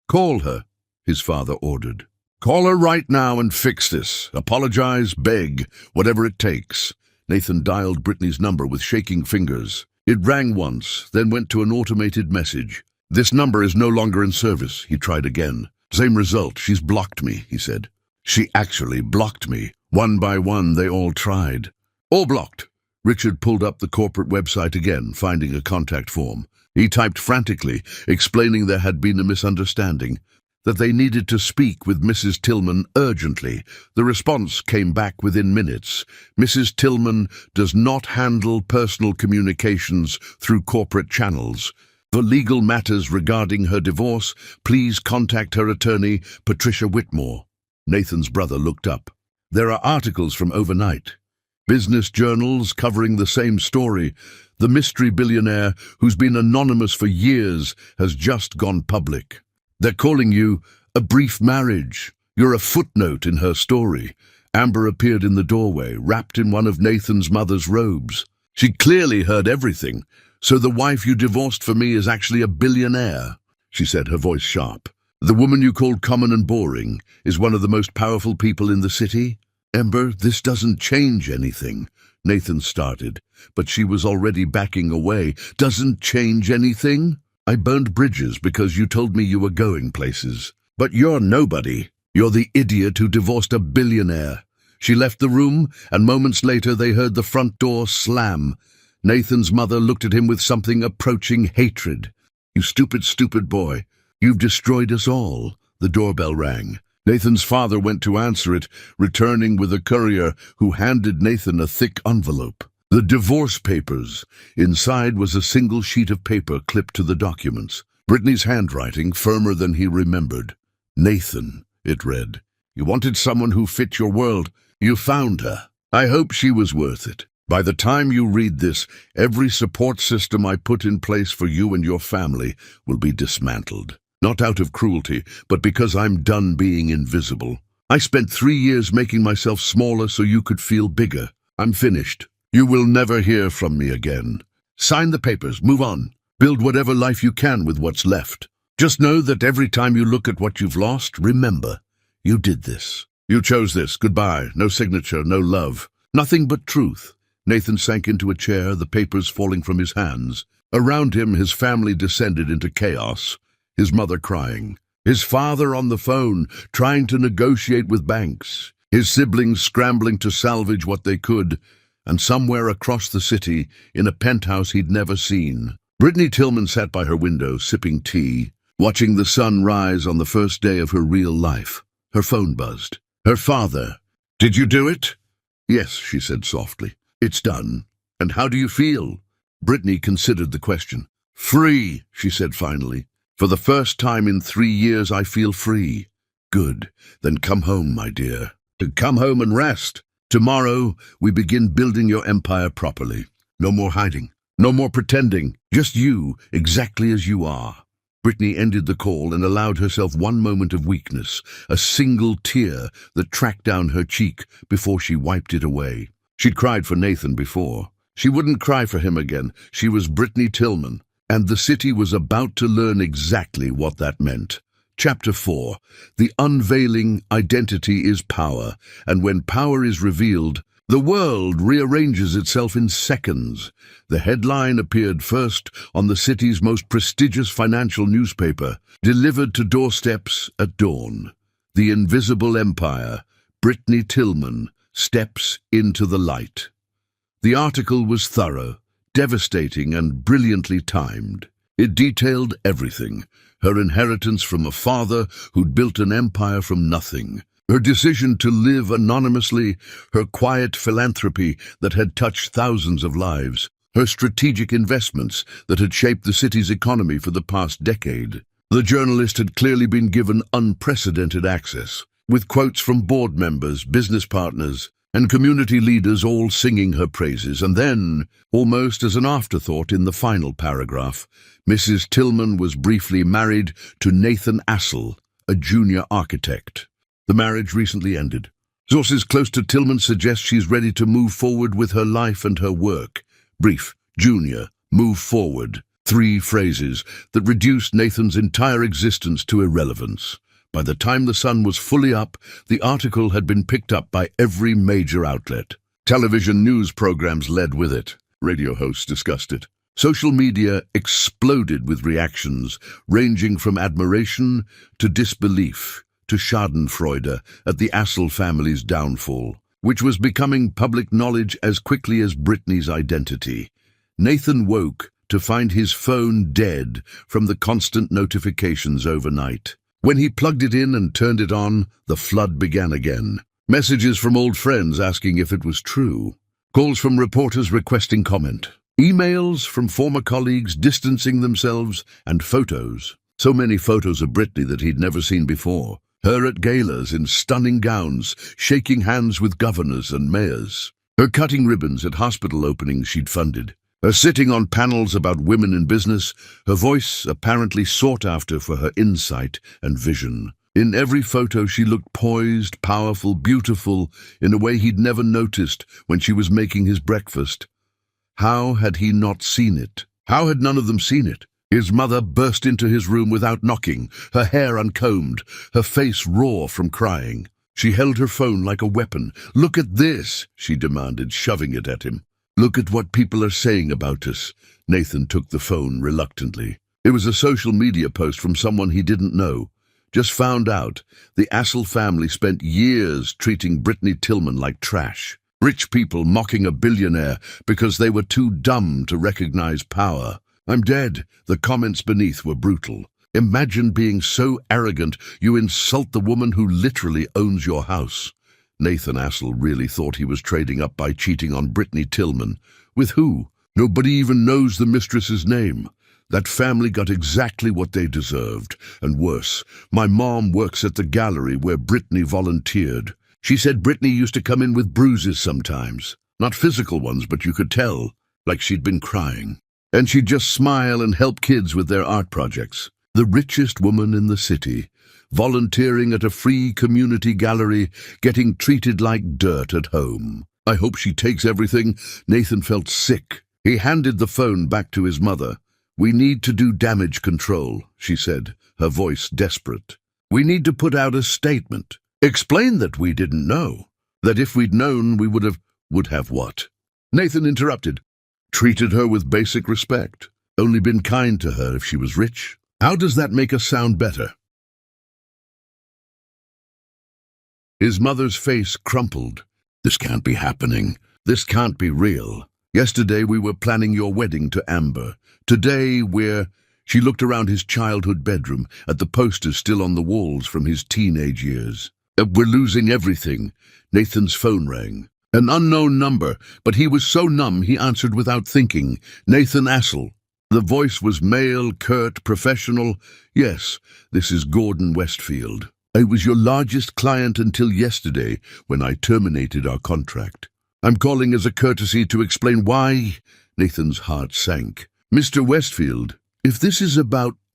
"Call her," his father ordered. "Call her right now and fix this. Apologize, beg, whatever it takes." Nathan dialed Brittany's number with shaking fingers. It rang once, then went to an automated message. "This number is no longer in service," he tried again. "Same result. She's blocked me," he said. "She actually blocked me." One by one, they all tried. "All blocked." Richard pulled up the corporate website again, finding a contact form. He typed frantically, explaining there had been a misunderstanding, that they needed to speak with Mrs. Tillman urgently. The response came back within minutes. "Mrs. Tillman does not handle personal communications through corporate channels. For legal matters regarding her divorce, please contact her attorney, Patricia Whitmore." Nathan's brother looked up. "There are articles from overnight. Business journals covering the same story. The mystery billionaire, who's been anonymous for years, has just gone public. They're calling you a brief marriage. You're a footnote in her story." Amber appeared in the doorway, wrapped in one of Nathan's mother's robes. "She clearly heard everything. So the wife you divorced for me is actually a billionaire," she said, her voice sharp. "The woman you called common and boring is one of the most powerful people in the city?" "Amber, this doesn't change anything," Nathan started, but she was already backing away. "Doesn't change anything? I burned bridges because you told me you were going places. But you're nobody. You're the idiot who divorced a billionaire." She left the room, and moments later they heard the front door slam. Nathan's mother looked at him with something approaching hatred. "You stupid, stupid boy. You've destroyed us all." The doorbell rang. Nathan's father went to answer it, returning with a courier who handed Nathan a thick envelope. The divorce papers. Inside was a single sheet of paper clipped to the documents. Brittany's handwriting, firmer than he remembered. "Nathan," it read. "You wanted someone who fit your world. You found her. I hope she was worth it. By the time you read this, every support system I put in place for you and your family will be dismantled. Not out of cruelty, but because I'm done being invisible. I spent 3 years making myself smaller so you could feel bigger. I'm finished. You will never hear from me again. Sign the papers, move on. Build whatever life you can with what's left." Just know that every time you look at what you've lost, remember, you did this. You chose this. Goodbye. No signature, no love. Nothing but truth. Nathan sank into a chair, the papers falling from his hands. Around him, his family descended into chaos. His mother crying. His father on the phone, trying to negotiate with banks. His siblings scrambling to salvage what they could. And somewhere across the city, in a penthouse he'd never seen, Brittany Tillman sat by her window, sipping tea, watching the sun rise on the first day of her real life. Her phone buzzed. Her father. "Did you do it?" "Yes," she said softly. "It's done." "And how do you feel?" Brittany considered the question. "Free," she said finally. "For the first time in 3 years I feel free." "Good. Then come home, my dear. Come home and rest. Tomorrow we begin building your empire properly. No more hiding. No more pretending. Just you, exactly as you are." Brittany ended the call and allowed herself one moment of weakness, a single tear that tracked down her cheek before she wiped it away. She'd cried for Nathan before. She wouldn't cry for him again. She was Brittany Tillman, and the city was about to learn exactly what that meant. Chapter 4. The unveiling identity is power, and when power is revealed, the world rearranges itself in seconds. The headline appeared first on the city's most prestigious financial newspaper, delivered to doorsteps at dawn. The invisible empire, Brittany Tillman, steps into the light. The article was thorough, devastating, and brilliantly timed. It detailed everything: her inheritance from a father who'd built an empire from nothing, her decision to live anonymously, her quiet philanthropy that had touched thousands of lives, her strategic investments that had shaped the city's economy for the past decade. The journalist had clearly been given unprecedented access, with quotes from board members, business partners, and community leaders all singing her praises. And then, almost as an afterthought in the final paragraph, Mrs. Tillman was briefly married to Nathan Assel, a junior architect. The marriage recently ended. Sources close to Tillman suggest she's ready to move forward with her life and her work. Brief, junior, move forward. 3 phrases that reduced Nathan's entire existence to irrelevance. By the time the sun was fully up, the article had been picked up by every major outlet. Television news programs led with it. Radio hosts discussed it. Social media exploded with reactions, ranging from admiration to disbelief to schadenfreude at the Assel family's downfall, which was becoming public knowledge as quickly as Brittany's identity. Nathan woke to find his phone dead from the constant notifications overnight. When he plugged it in and turned it on, the flood began again. Messages from old friends asking if it was true. Calls from reporters requesting comment. Emails from former colleagues distancing themselves, and photos. So many photos of Brittany that he'd never seen before. Her at galas in stunning gowns, shaking hands with governors and mayors. Her cutting ribbons at hospital openings she'd funded. Her sitting on panels about women in business, her voice apparently sought after for her insight and vision. In every photo she looked poised, powerful, beautiful, in a way he'd never noticed when she was making his breakfast. How had he not seen it? How had none of them seen it? His mother burst into his room without knocking, her hair uncombed, her face raw from crying. She held her phone like a weapon. "Look at this," she demanded, shoving it at him. "Look at what people are saying about us." Nathan took the phone reluctantly. It was a social media post from someone he didn't know. Just found out the Assel family spent years treating Brittany Tillman like trash. Rich people mocking a billionaire because they were too dumb to recognize power. "I'm dead." The comments beneath were brutal. "Imagine being so arrogant you insult the woman who literally owns your house." Nathan Assel really thought he was trading up by cheating on Brittany Tillman. With who? Nobody even knows the mistress's name. That family got exactly what they deserved, and worse. My mom works at the gallery where Brittany volunteered. She said Brittany used to come in with bruises sometimes. Not physical ones, but you could tell, like she'd been crying. And she'd just smile and help kids with their art projects. The richest woman in the city, volunteering at a free community gallery, getting treated like dirt at home. I hope she takes everything. Nathan felt sick. He handed the phone back to his mother. "We need to do damage control," she said, her voice desperate. "We need to put out a statement. Explain that we didn't know. That if we'd known, we would have what?" Nathan interrupted. "Treated her with basic respect. Only been kind to her if she was rich. How does that make us sound better?" His mother's face crumpled. "This can't be happening. This can't be real. Yesterday we were planning your wedding to Amber. Today we're—" She looked around his childhood bedroom, at the posters still on the walls from his teenage years. "We're losing everything." Nathan's phone rang. An unknown number, but he was so numb he answered without thinking. Nathan Assel. The voice was male, curt, professional. "Yes, this is Gordon Westfield. I was your largest client until yesterday, when I terminated our contract. I'm calling as a courtesy to explain why." Nathan's heart sank. "Mr. Westfield, if this is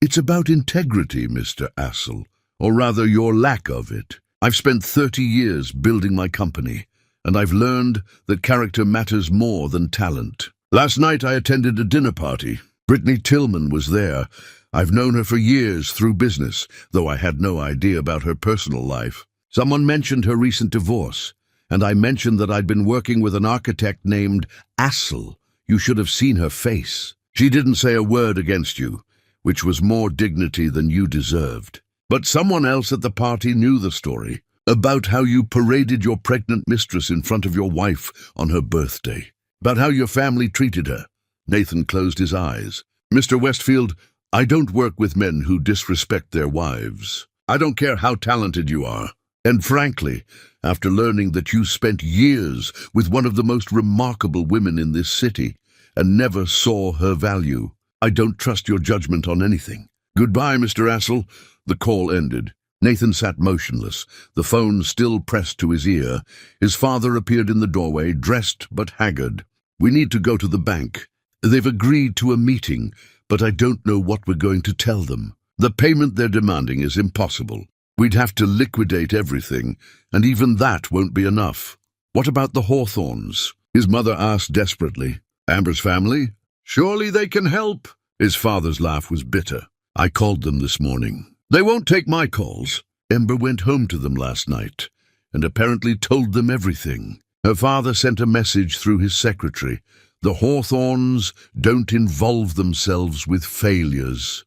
it's about integrity, Mr. Assel, or rather your lack of it. I've spent 30 years building my company, and I've learned that character matters more than talent. Last night I attended a dinner party. Brittany Tillman was there. I've known her for years through business, though I had no idea about her personal life. Someone mentioned her recent divorce, and I mentioned that I'd been working with an architect named Assel. You should have seen her face. She didn't say a word against you, which was more dignity than you deserved. But someone else at the party knew the story, about how you paraded your pregnant mistress in front of your wife on her birthday, about how your family treated her." Nathan closed his eyes. "Mr. Westfield, I don't work with men who disrespect their wives. I don't care how talented you are. And frankly, after learning that you spent years with one of the most remarkable women in this city and never saw her value, I don't trust your judgment on anything. Goodbye, Mr. Assel." The call ended. Nathan sat motionless, the phone still pressed to his ear. His father appeared in the doorway, dressed but haggard. "We need to go to the bank. They've agreed to a meeting, but I don't know what we're going to tell them. The payment they're demanding is impossible. We'd have to liquidate everything, and even that won't be enough." "What about the Hawthorns?" his mother asked desperately. "Amber's family? Surely they can help." His father's laugh was bitter. "I called them this morning. They won't take my calls. Amber went home to them last night, and apparently told them everything. Her father sent a message through his secretary. The Hawthorns don't involve themselves with failures."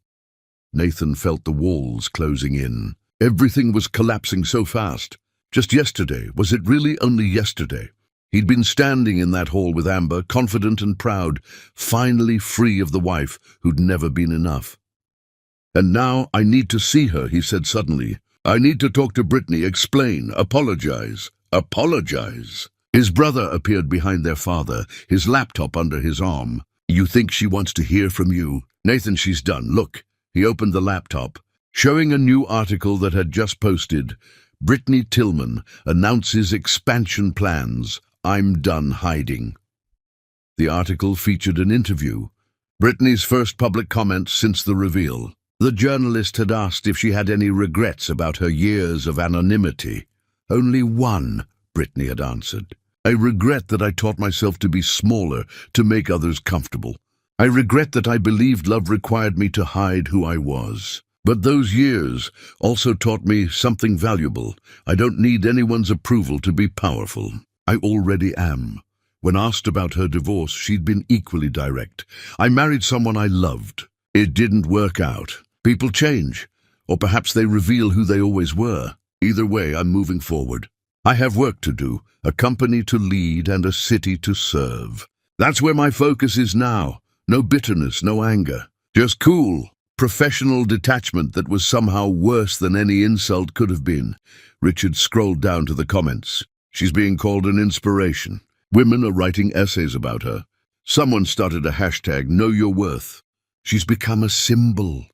Nathan felt the walls closing in. Everything was collapsing so fast. Just yesterday, was it really only yesterday? He'd been standing in that hall with Amber, confident and proud, finally free of the wife who'd never been enough. "And now I need to see her," he said suddenly. "I need to talk to Brittany, explain, apologize. Apologize." His brother appeared behind their father, his laptop under his arm. "You think she wants to hear from you?" "Nathan, she's done. Look." He opened the laptop, showing a new article that had just posted. "Brittany Tillman announces expansion plans. I'm done hiding." The article featured an interview, Brittany's first public comment since the reveal. The journalist had asked if she had any regrets about her years of anonymity. "Only one," Brittany had answered. "I regret that I taught myself to be smaller, to make others comfortable. I regret that I believed love required me to hide who I was. But those years also taught me something valuable. I don't need anyone's approval to be powerful. I already am." When asked about her divorce, she'd been equally direct. "I married someone I loved. It didn't work out. People change, or perhaps they reveal who they always were. Either way, I'm moving forward. I have work to do, a company to lead and a city to serve. That's where my focus is now. No bitterness, no anger. Just cool, professional detachment that was somehow worse than any insult could have been." Richard scrolled down to the comments. "She's being called an inspiration. Women are writing essays about her. Someone started a hashtag, Know Your Worth. She's become a symbol,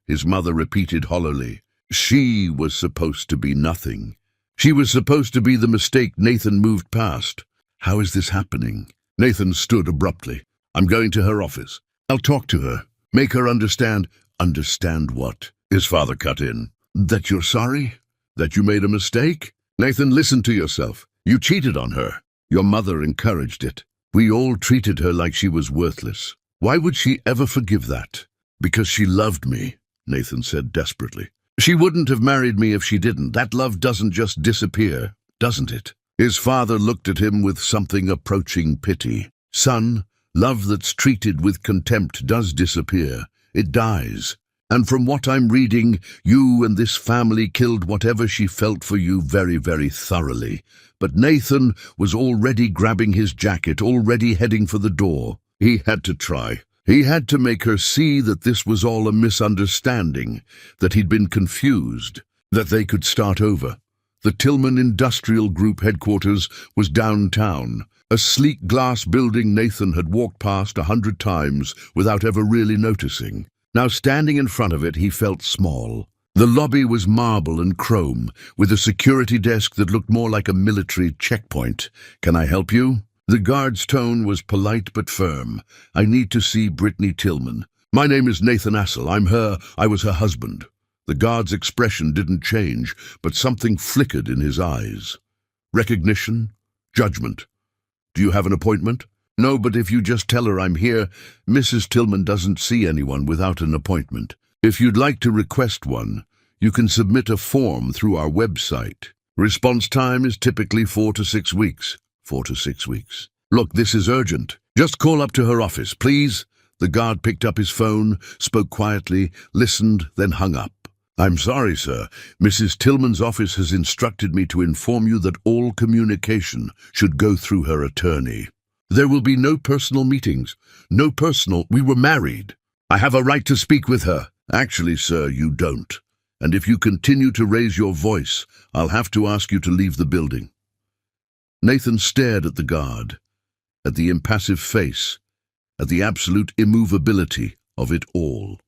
his mother repeated hollowly. She was supposed to be nothing. She was supposed to be the mistake Nathan moved past. How is this happening? Nathan stood abruptly. "I'm going to her office. I'll talk to her. Make her understand." "Understand what?" His father cut in. "That you're sorry? That you made a mistake?" "Nathan, listen to yourself. You cheated on her. Your mother encouraged it. We all treated her like she was worthless. Why would she ever forgive that? Because she loved me, Nathan said desperately. She wouldn't have married me if she didn't. That love doesn't just disappear, doesn't it? His father looked at him with something approaching pity. Son, love that's treated with contempt does disappear. It dies. And from what I'm reading, you and this family killed whatever she felt for you very, very thoroughly. But Nathan was already grabbing his jacket, already heading for the door. He had to try. He had to make her see that this was all a misunderstanding, that he'd been confused, that they could start over. The Tillman Industrial Group headquarters was downtown, a sleek glass building Nathan had walked past 100 times without ever really noticing. Now standing in front of it, he felt small. The lobby was marble and chrome, with a security desk that looked more like a military checkpoint. "Can I help you?" The guard's tone was polite but firm. "I need to see Brittany Tillman. My name is Nathan Assel. I was her husband." The guard's expression didn't change, but something flickered in his eyes. Recognition? Judgment. "Do you have an appointment?" "No, but if you just tell her I'm here, Mrs. Tillman doesn't see anyone without an appointment. If you'd like to request one, you can submit a form through our website. Response time is typically 4 to 6 weeks. 4 to 6 weeks. Look, this is urgent. Just call up to her office, please." The guard picked up his phone, spoke quietly, listened, then hung up. "I'm sorry, sir. Mrs. Tillman's office has instructed me to inform you that all communication should go through her attorney. There will be no personal meetings. No personal. We were married. I have a right to speak with her." "Actually, sir, you don't. And if you continue to raise your voice, I'll have to ask you to leave the building." Nathan stared at the guard, at the impassive face, at the absolute immovability of it all.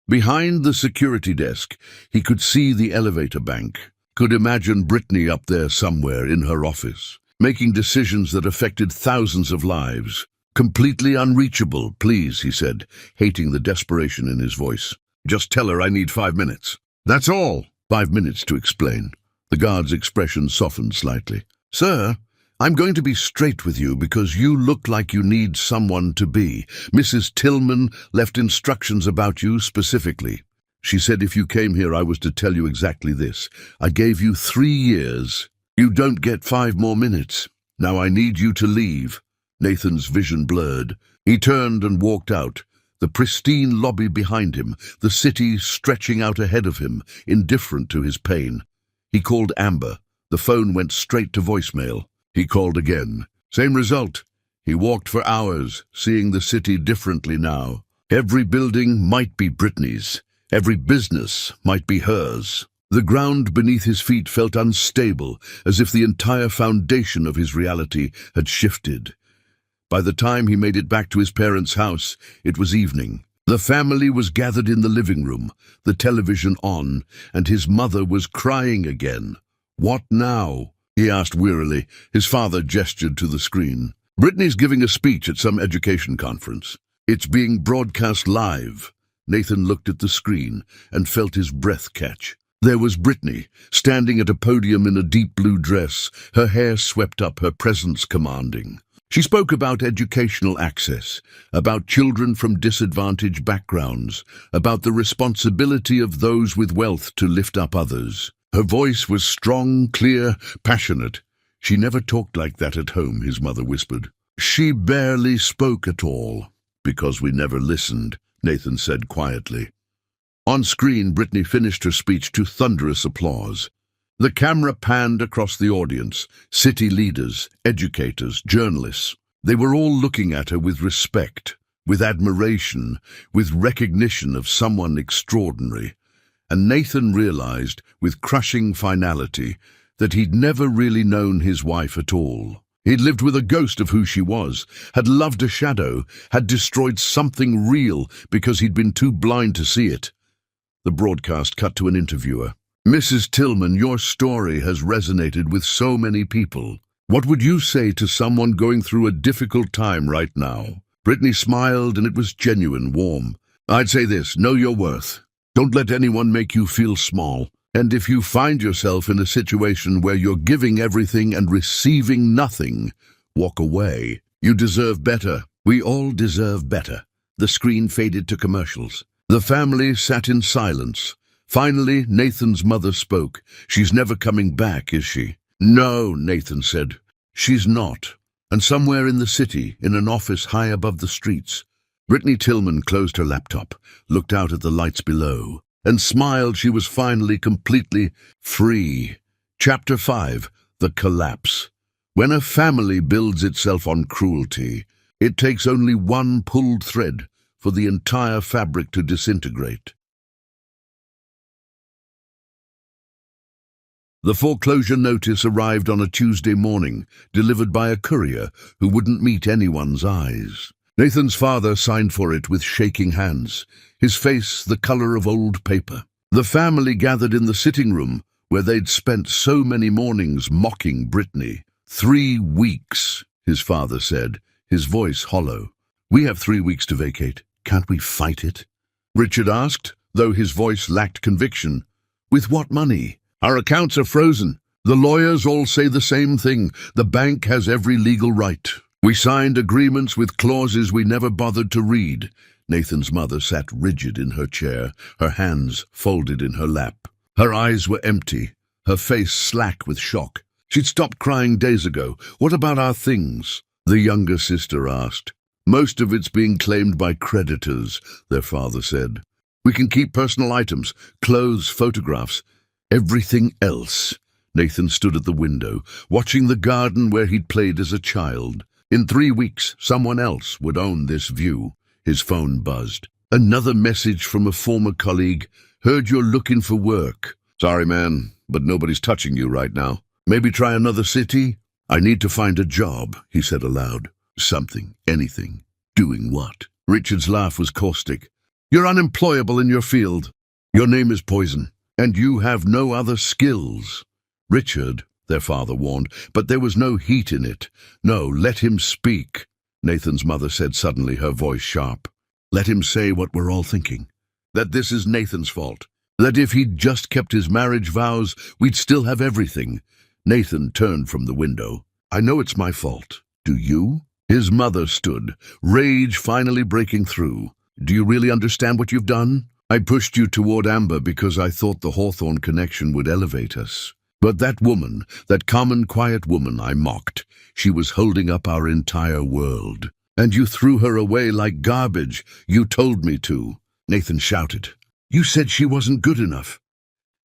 Behind the security desk, he could see the elevator bank, could imagine Brittany up there somewhere in her office, making decisions that affected thousands of lives. "Completely unreachable, please," he said, hating the desperation in his voice. "Just tell her I need 5 minutes. That's all." 5 minutes to explain. The guard's expression softened slightly. "Sir, I'm going to be straight with you because you look like you need someone to be. Mrs. Tillman left instructions about you specifically. She said if you came here I was to tell you exactly this. I gave you 3 years. You don't get 5 more minutes. Now I need you to leave." Nathan's vision blurred. He turned and walked out, the pristine lobby behind him, the city stretching out ahead of him, indifferent to his pain. He called Amber. The phone went straight to voicemail. He called again. Same result. He walked for hours, seeing the city differently now. Every building might be Brittany's. Every business might be hers. The ground beneath his feet felt unstable, as if the entire foundation of his reality had shifted. By the time he made it back to his parents' house, it was evening. The family was gathered in the living room, the television on, and his mother was crying again. "What now?" he asked wearily. His father gestured to the screen. "Brittany's giving a speech at some education conference. It's being broadcast live." Nathan looked at the screen and felt his breath catch. There was Brittany, standing at a podium in a deep blue dress, her hair swept up, her presence commanding. She spoke about educational access, about children from disadvantaged backgrounds, about the responsibility of those with wealth to lift up others. Her voice was strong, clear, passionate. "She never talked like that at home," his mother whispered. "She barely spoke at all." "Because we never listened," Nathan said quietly. On screen, Brittany finished her speech to thunderous applause. The camera panned across the audience, city leaders, educators, journalists. They were all looking at her with respect, with admiration, with recognition of someone extraordinary. And Nathan realized, with crushing finality, that he'd never really known his wife at all. He'd lived with a ghost of who she was, had loved a shadow, had destroyed something real because he'd been too blind to see it. The broadcast cut to an interviewer. "Mrs. Tillman, your story has resonated with so many people. What would you say to someone going through a difficult time right now?" Brittany smiled, and it was genuine, warm. "I'd say this: know your worth. Don't let anyone make you feel small. And if you find yourself in a situation where you're giving everything and receiving nothing, walk away. You deserve better. We all deserve better. The screen faded to commercials. The family sat in silence. Finally, Nathan's mother spoke. "She's never coming back, is she?" "No," Nathan said. "She's not." And somewhere in the city, in an office high above the streets, Brittany Tillman closed her laptop, looked out at the lights below, and smiled. She was finally completely free. Chapter 5. The Collapse. When a family builds itself on cruelty, it takes only one pulled thread for the entire fabric to disintegrate. The foreclosure notice arrived on a Tuesday morning, delivered by a courier who wouldn't meet anyone's eyes. Nathan's father signed for it with shaking hands, his face the color of old paper. The family gathered in the sitting room where they'd spent so many mornings mocking Brittany. 3 weeks, his father said, his voice hollow. "We have 3 weeks to vacate. Can't we fight it?" Richard asked, though his voice lacked conviction. "With what money? Our accounts are frozen. The lawyers all say the same thing. The bank has every legal right. We signed agreements with clauses we never bothered to read." Nathan's mother sat rigid in her chair, her hands folded in her lap. Her eyes were empty, her face slack with shock. "She'd stopped crying days ago. What about our things?" the younger sister asked. "Most of it's being claimed by creditors," their father said. "We can keep personal items, clothes, photographs. Everything else." Nathan stood at the window, watching the garden where he'd played as a child. In 3 weeks, someone else would own this view. His phone buzzed. Another message from a former colleague. "Heard you're looking for work. Sorry, man, but nobody's touching you right now. Maybe try another city?" "I need to find a job," he said aloud. "Something, anything. Doing what?" Richard's laugh was caustic. "You're unemployable in your field. Your name is poison, and you have no other skills." "Richard," their father warned, but there was no heat in it. "No, let him speak," Nathan's mother said suddenly, her voice sharp. "Let him say what we're all thinking. That this is Nathan's fault. That if he'd just kept his marriage vows, we'd still have everything." Nathan turned from the window. "I know it's my fault. Do you?" His mother stood, rage finally breaking through. "Do you really understand what you've done? I pushed you toward Amber because I thought the Hawthorne connection would elevate us. But that woman, that common, quiet woman I mocked, she was holding up our entire world. And you threw her away like garbage. You told me to." Nathan shouted. "You said she wasn't good enough.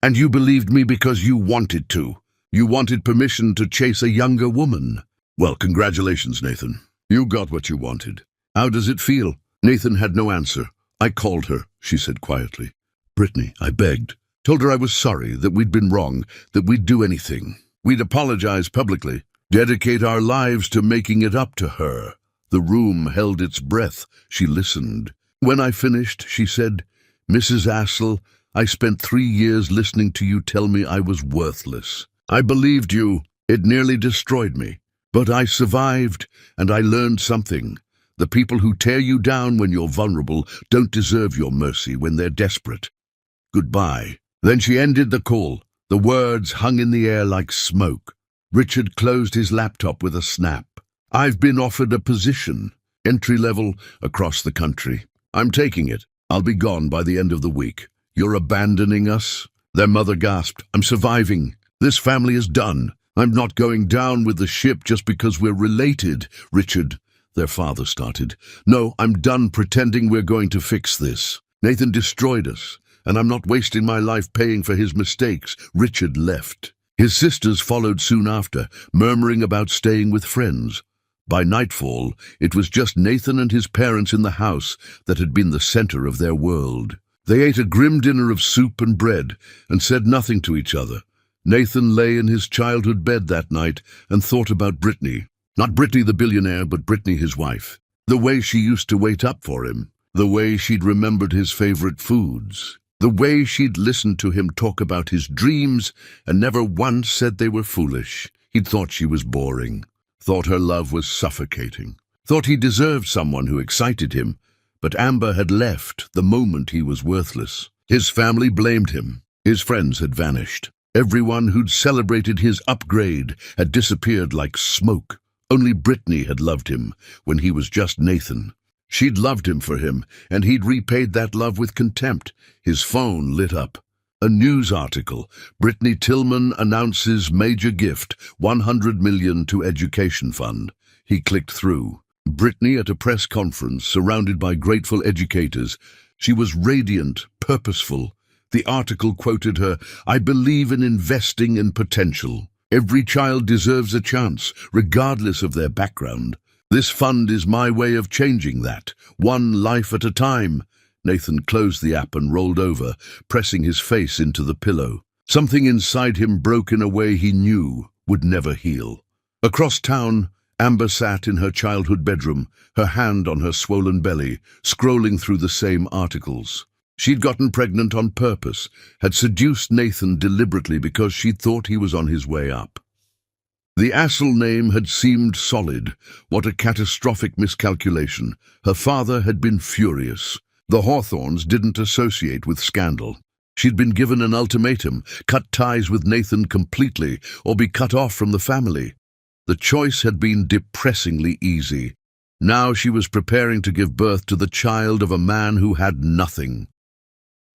And you believed me because you wanted to. You wanted permission to chase a younger woman. Well, congratulations, Nathan. You got what you wanted. How does it feel?" Nathan had no answer. "I called her," she said quietly. "Brittany," I begged. "Told her I was sorry, that we'd been wrong, that we'd do anything. We'd apologize publicly, dedicate our lives to making it up to her." The room held its breath. She listened. When I finished, she said, "Mrs. Assel, I spent 3 years listening to you tell me I was worthless. I believed you. It nearly destroyed me. But I survived, and I learned something. The people who tear you down when you're vulnerable don't deserve your mercy when they're desperate. Goodbye." Then she ended the call. The words hung in the air like smoke. Richard closed his laptop with a snap. "I've been offered a position, entry-level, across the country. I'm taking it. I'll be gone by the end of the week." "You're abandoning us?" Their mother gasped. "I'm surviving. This family is done. I'm not going down with the ship just because we're related." "Richard," their father started. "No, I'm done pretending we're going to fix this. Nathan destroyed us, and I'm not wasting my life paying for his mistakes." Richard left. His sisters followed soon after, murmuring about staying with friends. By nightfall, it was just Nathan and his parents in the house that had been the center of their world. They ate a grim dinner of soup and bread and said nothing to each other. Nathan lay in his childhood bed that night and thought about Brittany. Not Brittany the billionaire, but Brittany his wife. The way she used to wait up for him. The way she'd remembered his favorite foods. The way she'd listened to him talk about his dreams and never once said they were foolish. He'd thought she was boring. Thought her love was suffocating. Thought he deserved someone who excited him. But Amber had left the moment he was worthless. His family blamed him. His friends had vanished. Everyone who'd celebrated his upgrade had disappeared like smoke. Only Brittany had loved him when he was just Nathan. She'd loved him for him, and he'd repaid that love with contempt. His phone lit up. A news article. Brittany Tillman announces major gift, 100 million to education fund. He clicked through. Brittany at a press conference, surrounded by grateful educators. She was radiant, purposeful. The article quoted her, "I believe in investing in potential. Every child deserves a chance, regardless of their background. This fund is my way of changing that, one life at a time." Nathan closed the app and rolled over, pressing his face into the pillow. Something inside him broke in a way he knew would never heal. Across town, Amber sat in her childhood bedroom, her hand on her swollen belly, scrolling through the same articles. She'd gotten pregnant on purpose, had seduced Nathan deliberately because she'd thought he was on his way up. The Assel name had seemed solid. What a catastrophic miscalculation. Her father had been furious. The Hawthorns didn't associate with scandal. She'd been given an ultimatum: cut ties with Nathan completely or be cut off from the family. The choice had been depressingly easy. Now she was preparing to give birth to the child of a man who had nothing.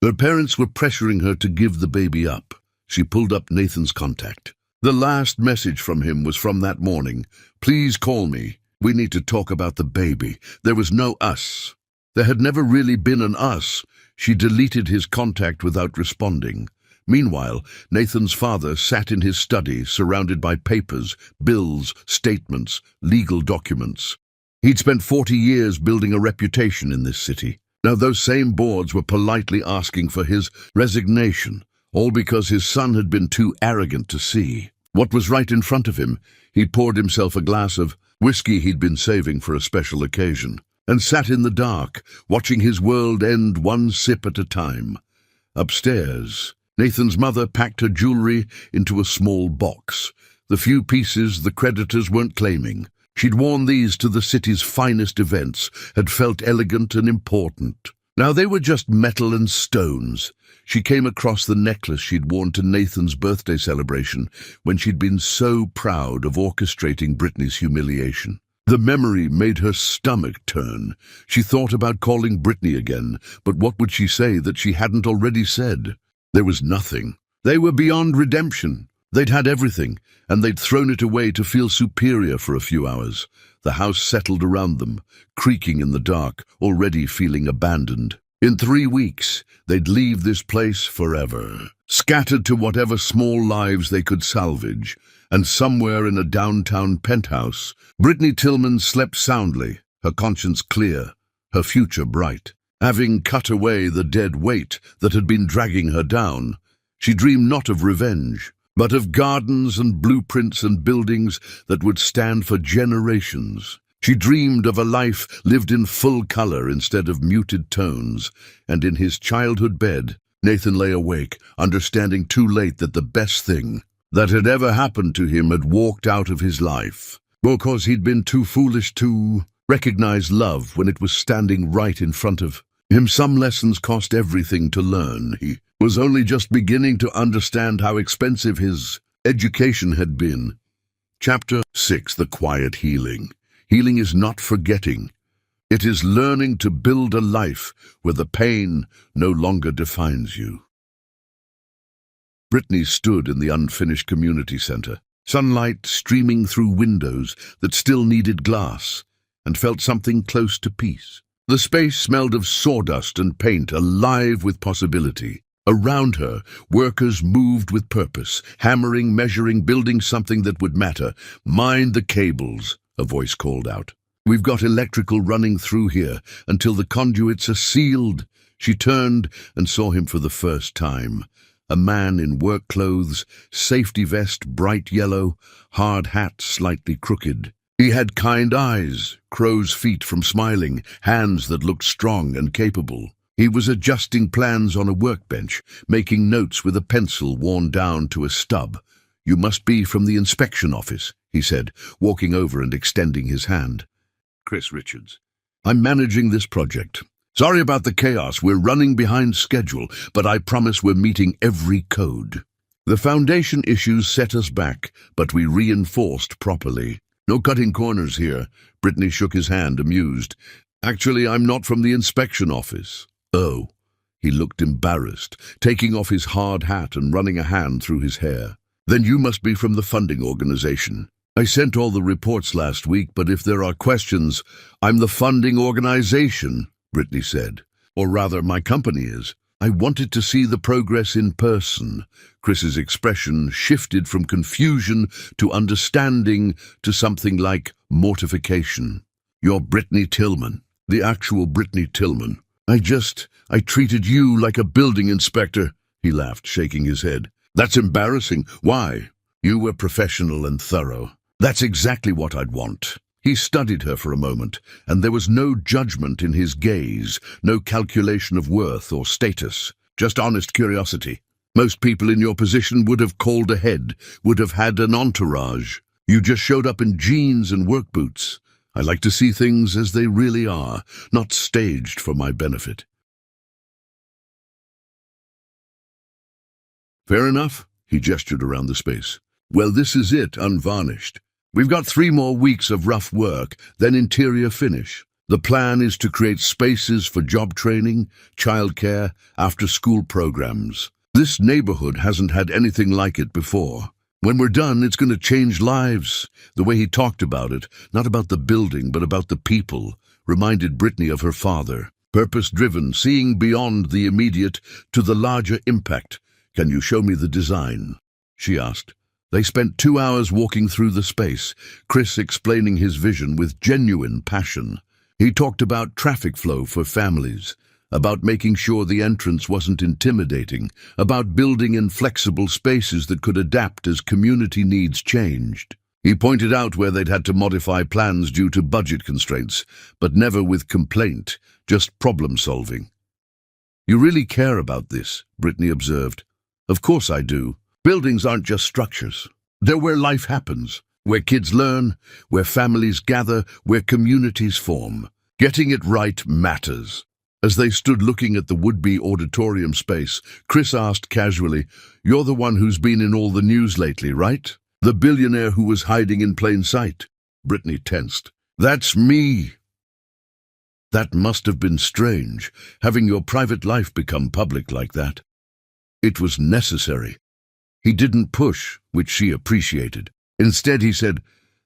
Her parents were pressuring her to give the baby up. She pulled up Nathan's contact. The last message from him was from that morning. "Please call me. We need to talk about the baby." There was no us. There had never really been an us. She deleted his contact without responding. Meanwhile, Nathan's father sat in his study, surrounded by papers, bills, statements, legal documents. He'd spent 40 years building a reputation in this city. Now those same boards were politely asking for his resignation, all because his son had been too arrogant to see what was right in front of him. He poured himself a glass of whiskey he'd been saving for a special occasion, and sat in the dark, watching his world end one sip at a time. Upstairs, Nathan's mother packed her jewelry into a small box. The few pieces the creditors weren't claiming. She'd worn these to the city's finest events, had felt elegant and important. Now they were just metal and stones. She came across the necklace she'd worn to Nathan's birthday celebration when she'd been so proud of orchestrating Brittany's humiliation. The memory made her stomach turn. She thought about calling Brittany again, but what would she say that she hadn't already said? There was nothing. They were beyond redemption. They'd had everything, and they'd thrown it away to feel superior for a few hours. The house settled around them, creaking in the dark, already feeling abandoned. In 3 weeks, they'd leave this place forever, scattered to whatever small lives they could salvage. And somewhere in a downtown penthouse, Brittany Tillman slept soundly, her conscience clear, her future bright. Having cut away the dead weight that had been dragging her down, she dreamed not of revenge, but of gardens and blueprints and buildings that would stand for generations. She dreamed of a life lived in full color instead of muted tones, and in his childhood bed, Nathan lay awake, understanding too late that the best thing that had ever happened to him had walked out of his life, because he'd been too foolish to recognize love when it was standing right in front of him. Some lessons cost everything to learn. He was only just beginning to understand how expensive his education had been. Chapter 6. The Quiet Healing. Healing is not forgetting. It is learning to build a life where the pain no longer defines you. Brittany stood in the unfinished community center, sunlight streaming through windows that still needed glass, and felt something close to peace. The space smelled of sawdust and paint, alive with possibility. Around her, workers moved with purpose, hammering, measuring, building something that would matter. "Mind the cables," a voice called out. "We've got electrical running through here until the conduits are sealed." She turned and saw him for the first time. A man in work clothes, safety vest bright yellow, hard hat slightly crooked. He had kind eyes, crow's feet from smiling, hands that looked strong and capable. He was adjusting plans on a workbench, making notes with a pencil worn down to a stub. "You must be from the inspection office," he said, walking over and extending his hand. "Chris Richards. I'm managing this project. Sorry about the chaos. We're running behind schedule, but I promise we're meeting every code. The foundation issues set us back, but we reinforced properly. No cutting corners here. Brittany shook his hand, amused. Actually, I'm not from the inspection office. Oh. He looked embarrassed, taking off his hard hat and running a hand through his hair. Then you must be from the funding organization. I sent all the reports last week, but if there are questions, I'm the funding organization, Brittany said. Or rather, my company is. I wanted to see the progress in person. Chris's expression shifted from confusion to understanding to something like mortification. You're Brittany Tillman, the actual Brittany Tillman. I treated you like a building inspector, he laughed, shaking his head. That's embarrassing. Why? You were professional and thorough. That's exactly what I'd want. He studied her for a moment, and there was no judgment in his gaze, no calculation of worth or status, just honest curiosity. Most people in your position would have called ahead, would have had an entourage. You just showed up in jeans and work boots. I like to see things as they really are, not staged for my benefit. Fair enough, he gestured around the space. Well, this is it, unvarnished. We've got 3 more weeks of rough work, then interior finish. The plan is to create spaces for job training, childcare, after-school programs. This neighborhood hasn't had anything like it before. When we're done, it's going to change lives. The way he talked about it, not about the building, but about the people, reminded Brittany of her father. Purpose-driven, seeing beyond the immediate to the larger impact. Can you show me the design? She asked. They spent 2 hours walking through the space, Chris explaining his vision with genuine passion. He talked about traffic flow for families, about making sure the entrance wasn't intimidating, about building in flexible spaces that could adapt as community needs changed. He pointed out where they'd had to modify plans due to budget constraints, but never with complaint, just problem-solving. You really care about this, Brittany observed. Of course I do. Buildings aren't just structures. They're where life happens, where kids learn, where families gather, where communities form. Getting it right matters. As they stood looking at the would-be auditorium space, Chris asked casually, You're the one who's been in all the news lately, right? The billionaire who was hiding in plain sight. Brittany tensed. That's me. That must have been strange, having your private life become public like that. It was necessary. He didn't push, which she appreciated. Instead, he said,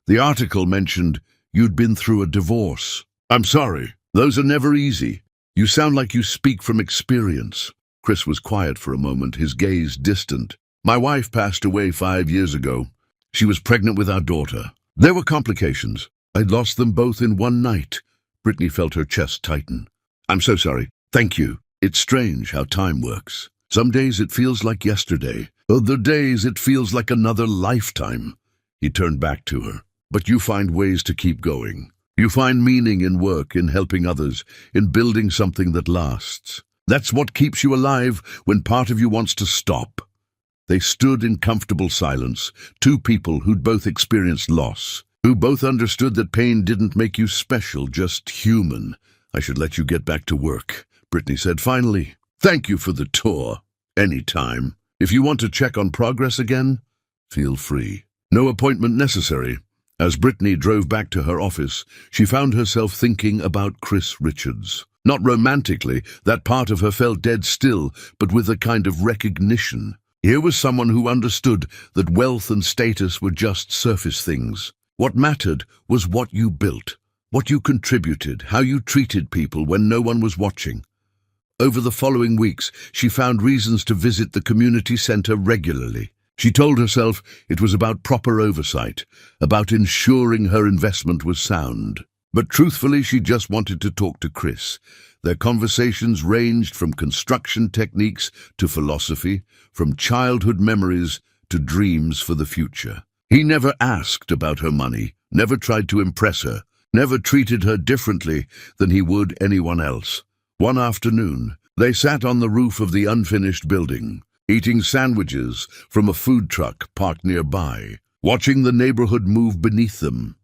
The article mentioned you'd been through a divorce. I'm sorry. Those are never easy. You sound like you speak from experience. Chris was quiet for a moment, his gaze distant. My wife passed away 5 years ago. She was pregnant with our daughter. There were complications. I'd lost them both in one night. Brittany felt her chest tighten. I'm so sorry. Thank you. It's strange how time works. Some days it feels like yesterday. Other days it feels like another lifetime. He turned back to her. But you find ways to keep going. You find meaning in work, in helping others, in building something that lasts. That's what keeps you alive when part of you wants to stop. They stood in comfortable silence, 2 people who'd both experienced loss, who both understood that pain didn't make you special, just human. I should let you get back to work, Brittany said finally. Thank you for the tour. Anytime. If you want to check on progress again, feel free. No appointment necessary. As Brittany drove back to her office, she found herself thinking about Chris Richards. Not romantically, that part of her felt dead still, but with a kind of recognition. Here was someone who understood that wealth and status were just surface things. What mattered was what you built, what you contributed, how you treated people when no one was watching. Over the following weeks, she found reasons to visit the community center regularly. She told herself it was about proper oversight, about ensuring her investment was sound. But truthfully, she just wanted to talk to Chris. Their conversations ranged from construction techniques to philosophy, from childhood memories to dreams for the future. He never asked about her money, never tried to impress her, never treated her differently than he would anyone else. One afternoon, they sat on the roof of the unfinished building, eating sandwiches from a food truck parked nearby, watching the neighborhood move beneath them.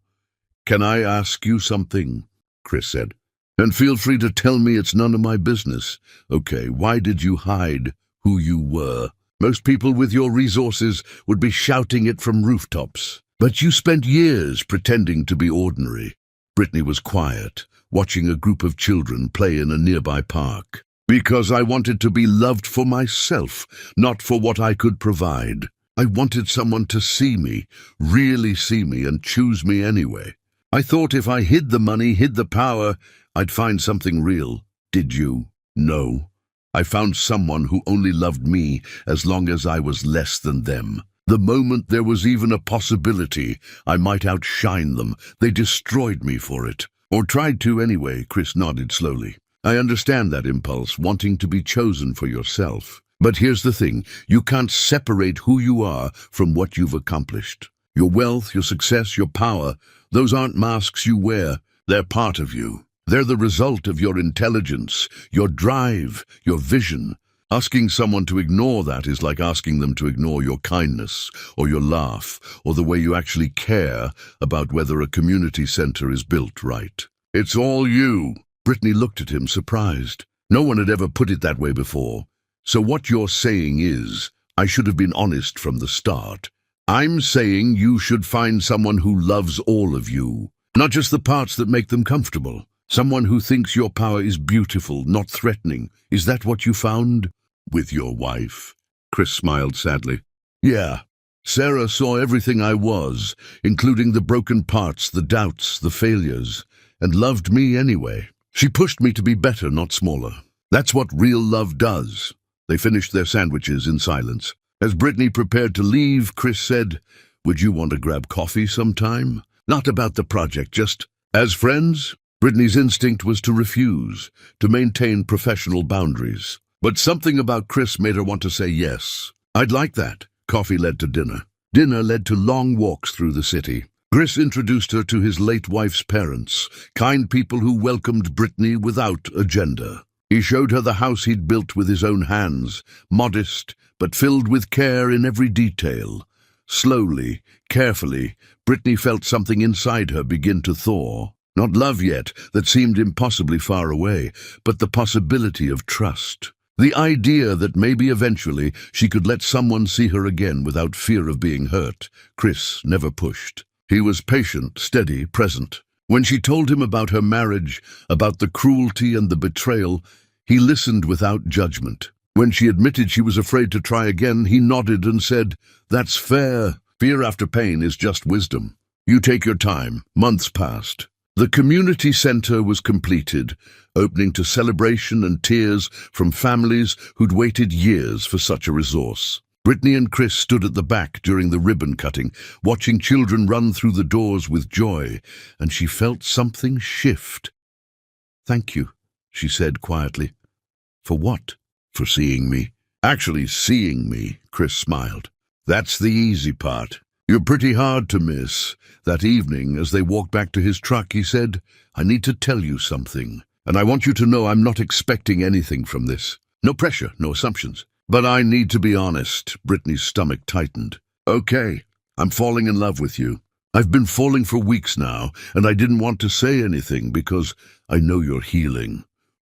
Can I ask you something? Chris said. And feel free to tell me it's none of my business. Okay, why did you hide who you were? Most people with your resources would be shouting it from rooftops. But you spent years pretending to be ordinary. Brittany was quiet, watching a group of children play in a nearby park. Because I wanted to be loved for myself, not for what I could provide. I wanted someone to see me, really see me, and choose me anyway. I thought if I hid the money, hid the power, I'd find something real. Did you? No. I found someone who only loved me as long as I was less than them. The moment there was even a possibility I might outshine them, they destroyed me for it. Or tried to anyway, Chris nodded slowly. I understand that impulse, wanting to be chosen for yourself. But here's the thing, you can't separate who you are from what you've accomplished. Your wealth, your success, your power, those aren't masks you wear. They're part of you. They're the result of your intelligence, your drive, your vision. Asking someone to ignore that is like asking them to ignore your kindness, or your laugh, or the way you actually care about whether a community center is built right. It's all you. Brittany looked at him, surprised. No one had ever put it that way before. So what you're saying is, I should have been honest from the start. I'm saying you should find someone who loves all of you, not just the parts that make them comfortable. Someone who thinks your power is beautiful, not threatening. Is that what you found? With your wife? Chris smiled sadly. Yeah. Sarah saw everything I was, including the broken parts, the doubts, the failures, and loved me anyway. She pushed me to be better, not smaller. That's what real love does. They finished their sandwiches in silence. As Brittany prepared to leave, Chris said, "Would you want to grab coffee sometime? Not about the project, just as friends?" Brittany's instinct was to refuse, to maintain professional boundaries. But something about Chris made her want to say yes. I'd like that. Coffee led to dinner. Dinner led to long walks through the city. Chris introduced her to his late wife's parents, kind people who welcomed Brittany without agenda. He showed her the house he'd built with his own hands, modest, but filled with care in every detail. Slowly, carefully, Brittany felt something inside her begin to thaw. Not love yet, that seemed impossibly far away, but the possibility of trust. The idea that maybe eventually she could let someone see her again without fear of being hurt. Chris never pushed. He was patient, steady, present. When she told him about her marriage, about the cruelty and the betrayal, he listened without judgment. When she admitted she was afraid to try again, he nodded and said, "That's fair. Fear after pain is just wisdom. You take your time." Months passed. The community center was completed, opening to celebration and tears from families who'd waited years for such a resource. Brittany and Chris stood at the back during the ribbon cutting, watching children run through the doors with joy, and she felt something shift. "Thank you," she said quietly. "For what?" "For seeing me." "Actually seeing me," Chris smiled. "That's the easy part. You're pretty hard to miss." That evening, as they walked back to his truck, he said, "I need to tell you something, and I want you to know I'm not expecting anything from this. No pressure, no assumptions. But I need to be honest." Brittany's stomach tightened. "Okay, I'm falling in love with you. I've been falling for weeks now, and I didn't want to say anything because I know you're healing.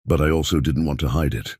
But I also didn't want to hide it.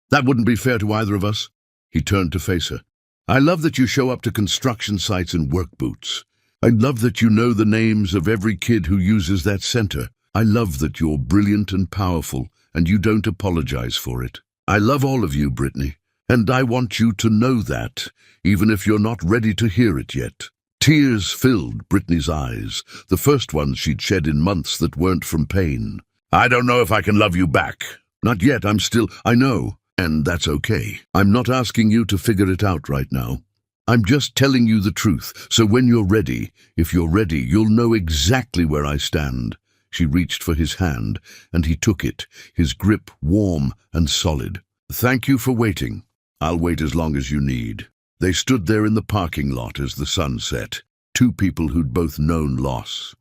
That wouldn't be fair to either of us." He turned to face her. "I love that you show up to construction sites in work boots. I love that you know the names of every kid who uses that center. I love that you're brilliant and powerful, and you don't apologize for it. I love all of you, Brittany, and I want you to know that, even if you're not ready to hear it yet." Tears filled Brittany's eyes, the first ones she'd shed in months that weren't from pain. "I don't know if I can love you back. Not yet, I know. And that's okay. I'm not asking you to figure it out right now. I'm just telling you the truth, so when you're ready, if you're ready, you'll know exactly where I stand." She reached for his hand, and he took it, his grip warm and solid. "Thank you for waiting. I'll wait as long as you need." They stood there in the parking lot as the sun set, two people who'd both known loss.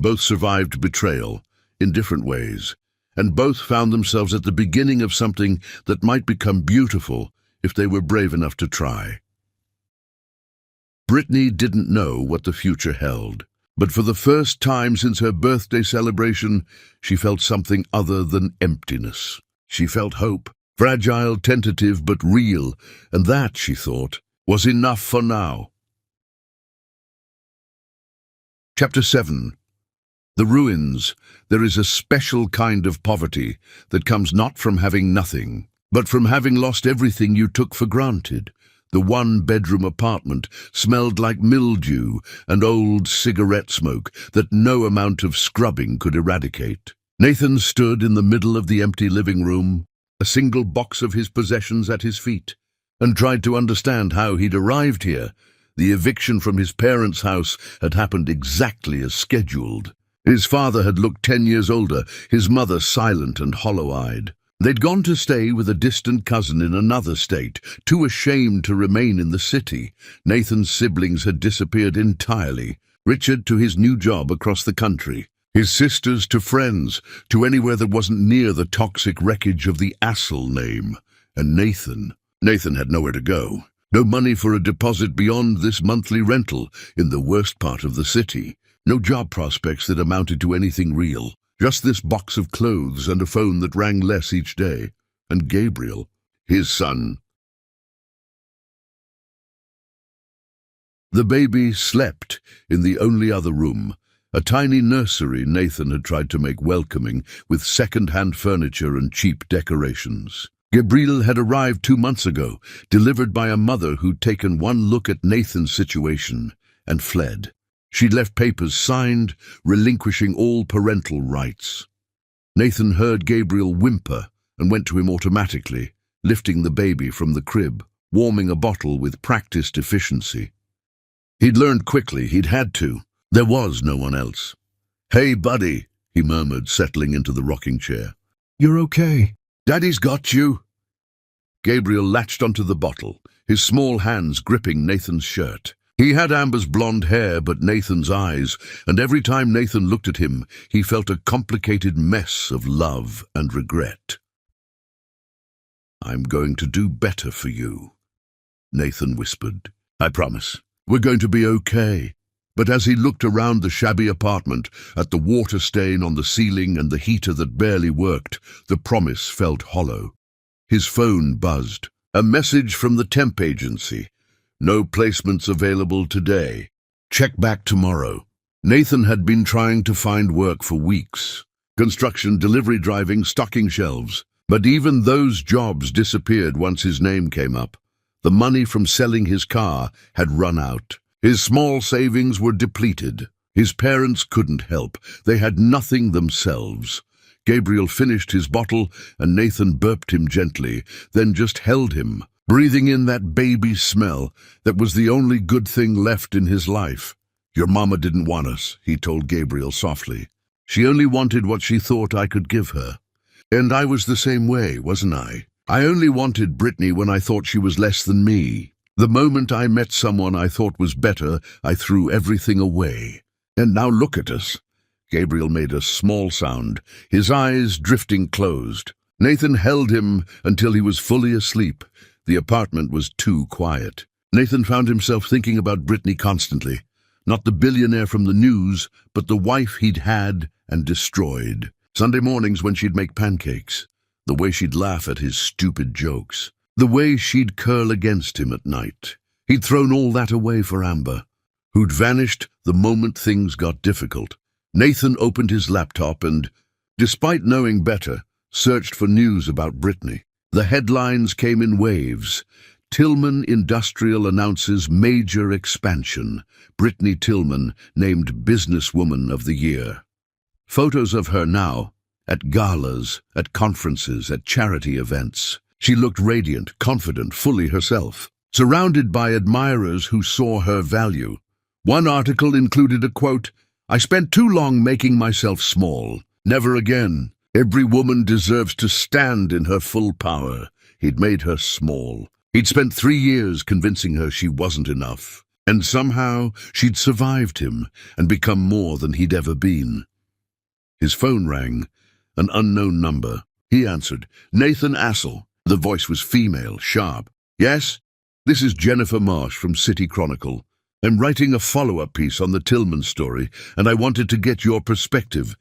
Both survived betrayal, in different ways, and both found themselves at the beginning of something that might become beautiful if they were brave enough to try. Brittany didn't know what the future held, but for the first time since her birthday celebration, she felt something other than emptiness. She felt hope, fragile, tentative, but real, and that, she thought, was enough for now. Chapter 7. The ruins. There is a special kind of poverty that comes not from having nothing, but from having lost everything you took for granted. The one-bedroom apartment smelled like mildew and old cigarette smoke that no amount of scrubbing could eradicate. Nathan stood in the middle of the empty living room, a single box of his possessions at his feet, and tried to understand how he'd arrived here. The eviction from his parents' house had happened exactly as scheduled. His father had looked 10 years older, his mother silent and hollow-eyed. They'd gone to stay with a distant cousin in another state, too ashamed to remain in the city. Nathan's siblings had disappeared entirely. Richard to his new job across the country. His sisters to friends, to anywhere that wasn't near the toxic wreckage of the Assel name. And Nathan had nowhere to go. No money for a deposit beyond this monthly rental in the worst part of the city. No job prospects that amounted to anything real. Just this box of clothes and a phone that rang less each day. And Gabriel, his son. The baby slept in the only other room, a tiny nursery Nathan had tried to make welcoming with second-hand furniture and cheap decorations. Gabriel had arrived 2 months ago, delivered by a mother who'd taken one look at Nathan's situation and fled. She'd left papers signed, relinquishing all parental rights. Nathan heard Gabriel whimper and went to him automatically, lifting the baby from the crib, warming a bottle with practiced efficiency. He'd learned quickly he'd had to. There was no one else. "Hey, buddy," he murmured, settling into the rocking chair. "You're okay." "Daddy's got you." Gabriel latched onto the bottle, his small hands gripping Nathan's shirt. He had Amber's blonde hair but Nathan's eyes, and every time Nathan looked at him, he felt a complicated mess of love and regret. "I'm going to do better for you," Nathan whispered. "I promise. We're going to be okay." But as he looked around the shabby apartment, at the water stain on the ceiling and the heater that barely worked, the promise felt hollow. His phone buzzed. A message from the temp agency. "No placements available today. Check back tomorrow." Nathan had been trying to find work for weeks. Construction, delivery driving, stocking shelves. But even those jobs disappeared once his name came up. The money from selling his car had run out. His small savings were depleted. His parents couldn't help. They had nothing themselves. Gabriel finished his bottle, and Nathan burped him gently, then just held him, breathing in that baby smell that was the only good thing left in his life. "Your mama didn't want us," he told Gabriel softly. "She only wanted what she thought I could give her. And I was the same way, wasn't I? I only wanted Brittany when I thought she was less than me. The moment I met someone I thought was better, I threw everything away. And now look at us." Gabriel made a small sound, his eyes drifting closed. Nathan held him until he was fully asleep. The apartment was too quiet. Nathan found himself thinking about Brittany constantly. Not the billionaire from the news, but the wife he'd had and destroyed. Sunday mornings when she'd make pancakes. The way she'd laugh at his stupid jokes. The way she'd curl against him at night. He'd thrown all that away for Amber, who'd vanished the moment things got difficult. Nathan opened his laptop and, despite knowing better, searched for news about Brittany. The headlines came in waves. Tillman Industrial announces major expansion. Brittany Tillman named Businesswoman of the Year. Photos of her now, at galas, at conferences, at charity events. She looked radiant, confident, fully herself, surrounded by admirers who saw her value. One article included a quote, "I spent too long making myself small. Never again. Every woman deserves to stand in her full power." He'd made her small. He'd spent 3 years convincing her she wasn't enough. And somehow she'd survived him and become more than he'd ever been. His phone rang, an unknown number. He answered, "Nathan Assel." The voice was female, sharp. "Yes? This is Jennifer Marsh from City Chronicle. I'm writing a follow-up piece on the Tillman story, and I wanted to get your perspective."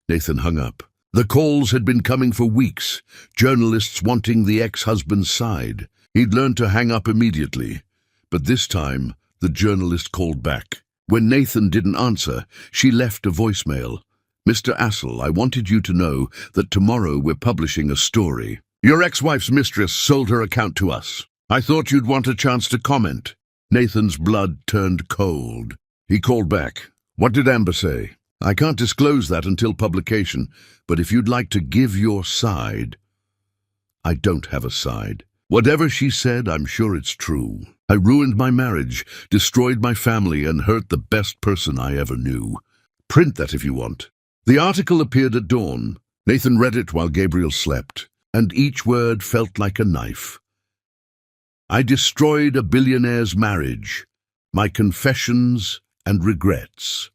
Nathan hung up. The calls had been coming for weeks, journalists wanting the ex-husband's side. He'd learned to hang up immediately. But this time, the journalist called back. When Nathan didn't answer, she left a voicemail. "Mr. Assel, I wanted you to know that tomorrow we're publishing a story. Your ex-wife's mistress sold her account to us. I thought you'd want a chance to comment." Nathan's blood turned cold. He called back. "What did Amber say?" "I can't disclose that until publication, but if you'd like to give your side—" "I don't have a side. Whatever she said, I'm sure it's true. I ruined my marriage, destroyed my family, and hurt the best person I ever knew. Print that if you want." The article appeared at dawn. Nathan read it while Gabriel slept, and each word felt like a knife. "I destroyed a billionaire's marriage. My confessions and regrets."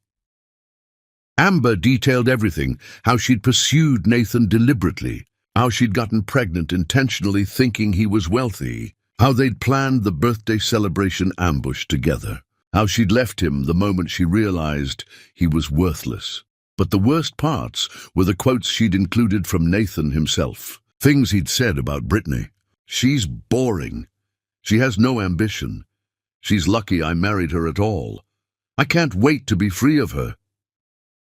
Amber detailed everything, how she'd pursued Nathan deliberately, how she'd gotten pregnant intentionally thinking he was wealthy, how they'd planned the birthday celebration ambush together, how she'd left him the moment she realized he was worthless. But the worst parts were the quotes she'd included from Nathan himself, things he'd said about Brittany. "She's boring. She has no ambition. She's lucky I married her at all. I can't wait to be free of her."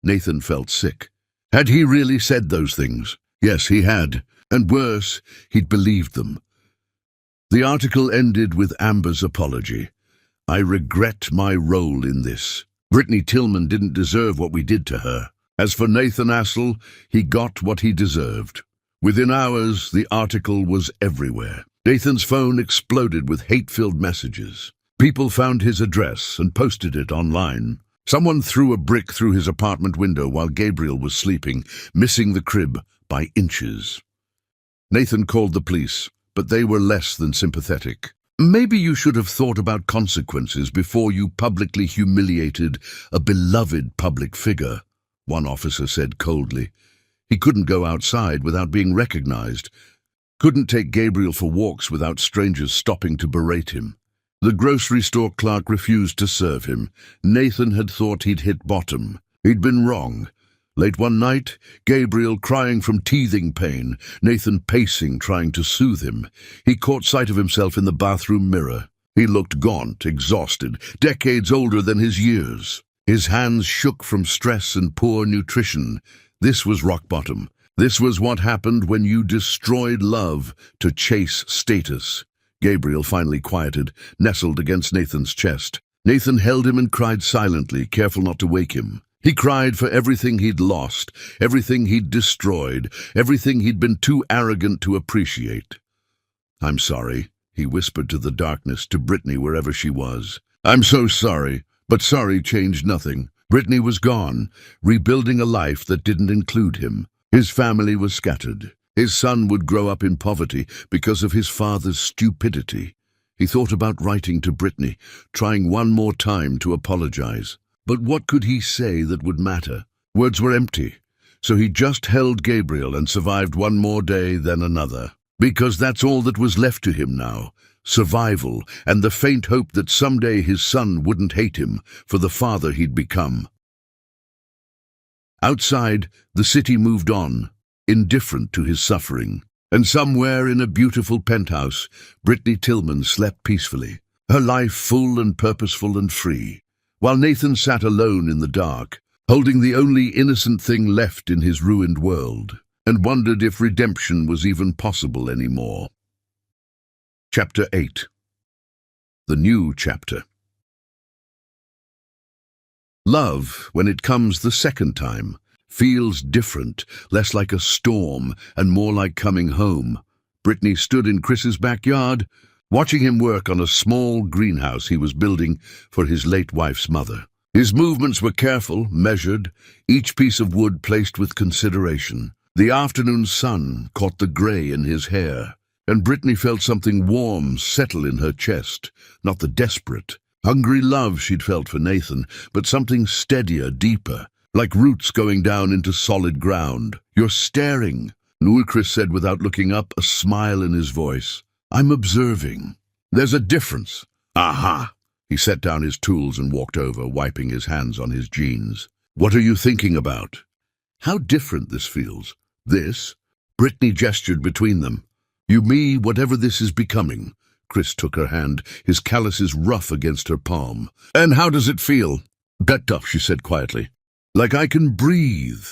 Nathan felt sick. Had he really said those things? Yes, he had. And worse, he'd believed them. The article ended with Amber's apology. "I regret my role in this. Brittany Tillman didn't deserve what we did to her." As for Nathan Assel, he got what he deserved. Within hours, the article was everywhere. Nathan's phone exploded with hate-filled messages. People found his address and posted it online. Someone threw a brick through his apartment window while Gabriel was sleeping, missing the crib by inches. Nathan called the police, but they were less than sympathetic. "Maybe you should have thought about consequences before you publicly humiliated a beloved public figure," one officer said coldly. He couldn't go outside without being recognized, couldn't take Gabriel for walks without strangers stopping to berate him. The grocery store clerk refused to serve him. Nathan had thought he'd hit bottom. He'd been wrong. Late one night, Gabriel crying from teething pain, Nathan pacing, trying to soothe him. He caught sight of himself in the bathroom mirror. He looked gaunt, exhausted, decades older than his years. His hands shook from stress and poor nutrition. This was rock bottom. This was what happened when you destroyed love to chase status. Gabriel finally quieted, nestled against Nathan's chest. Nathan held him and cried silently, careful not to wake him. He cried for everything he'd lost, everything he'd destroyed, everything he'd been too arrogant to appreciate. "I'm sorry," he whispered to the darkness, to Brittany wherever she was. "I'm so sorry." But sorry changed nothing. Brittany was gone, rebuilding a life that didn't include him. His family was scattered. His son would grow up in poverty because of his father's stupidity. He thought about writing to Brittany, trying one more time to apologize. But what could he say that would matter? Words were empty. So he just held Gabriel and survived one more day, then another. Because that's all that was left to him now. Survival, and the faint hope that someday his son wouldn't hate him for the father he'd become. Outside, the city moved on, indifferent to his suffering. And somewhere in a beautiful penthouse, Brittany Tillman slept peacefully, her life full and purposeful and free, while Nathan sat alone in the dark, holding the only innocent thing left in his ruined world, and wondered if redemption was even possible anymore. Chapter 8. The New Chapter. Love, when it comes the second time, feels different, less like a storm and more like coming home. Brittany stood in Chris's backyard, watching him work on a small greenhouse he was building for his late wife's mother. His movements were careful, measured, each piece of wood placed with consideration. The afternoon sun caught the gray in his hair, and Brittany felt something warm settle in her chest, not the desperate, hungry love she'd felt for Nathan, but something steadier, deeper, like roots going down into solid ground. "You're staring," Chris said without looking up, a smile in his voice. "I'm observing. There's a difference." "Aha!" He set down his tools and walked over, wiping his hands on his jeans. "What are you thinking about?" "How different this feels." "This?" Brittany gestured between them. "You, me, whatever this is becoming." Chris took her hand, his calluses rough against her palm. "And how does it feel?" Better, she said quietly. Like I can breathe.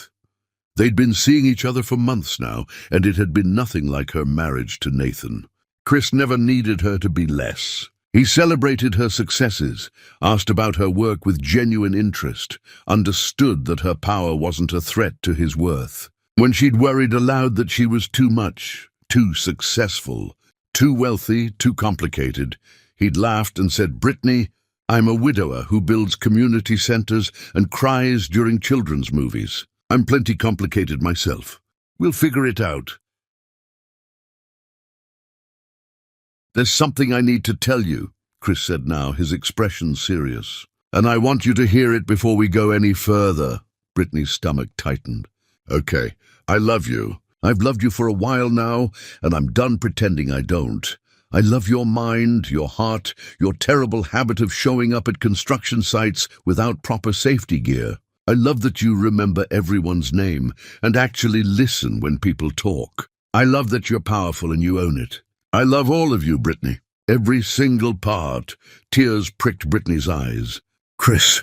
They'd been seeing each other for months now, and it had been nothing like her marriage to Nathan. Chris never needed her to be less. He celebrated her successes, asked about her work with genuine interest, understood that her power wasn't a threat to his worth. When she'd worried aloud that she was too much, too successful, too wealthy, too complicated, he'd laughed and said, "Brittany, I'm a widower who builds community centers and cries during children's movies. I'm plenty complicated myself. We'll figure it out. There's something I need to tell you," Chris said now, his expression serious. "And I want you to hear it before we go any further." Brittany's stomach tightened. "Okay, I love you. I've loved you for a while now, and I'm done pretending I don't. I love your mind, your heart, your terrible habit of showing up at construction sites without proper safety gear. I love that you remember everyone's name and actually listen when people talk. I love that you're powerful and you own it. I love all of you, Brittany. Every single part." Tears pricked Brittany's eyes. "Chris,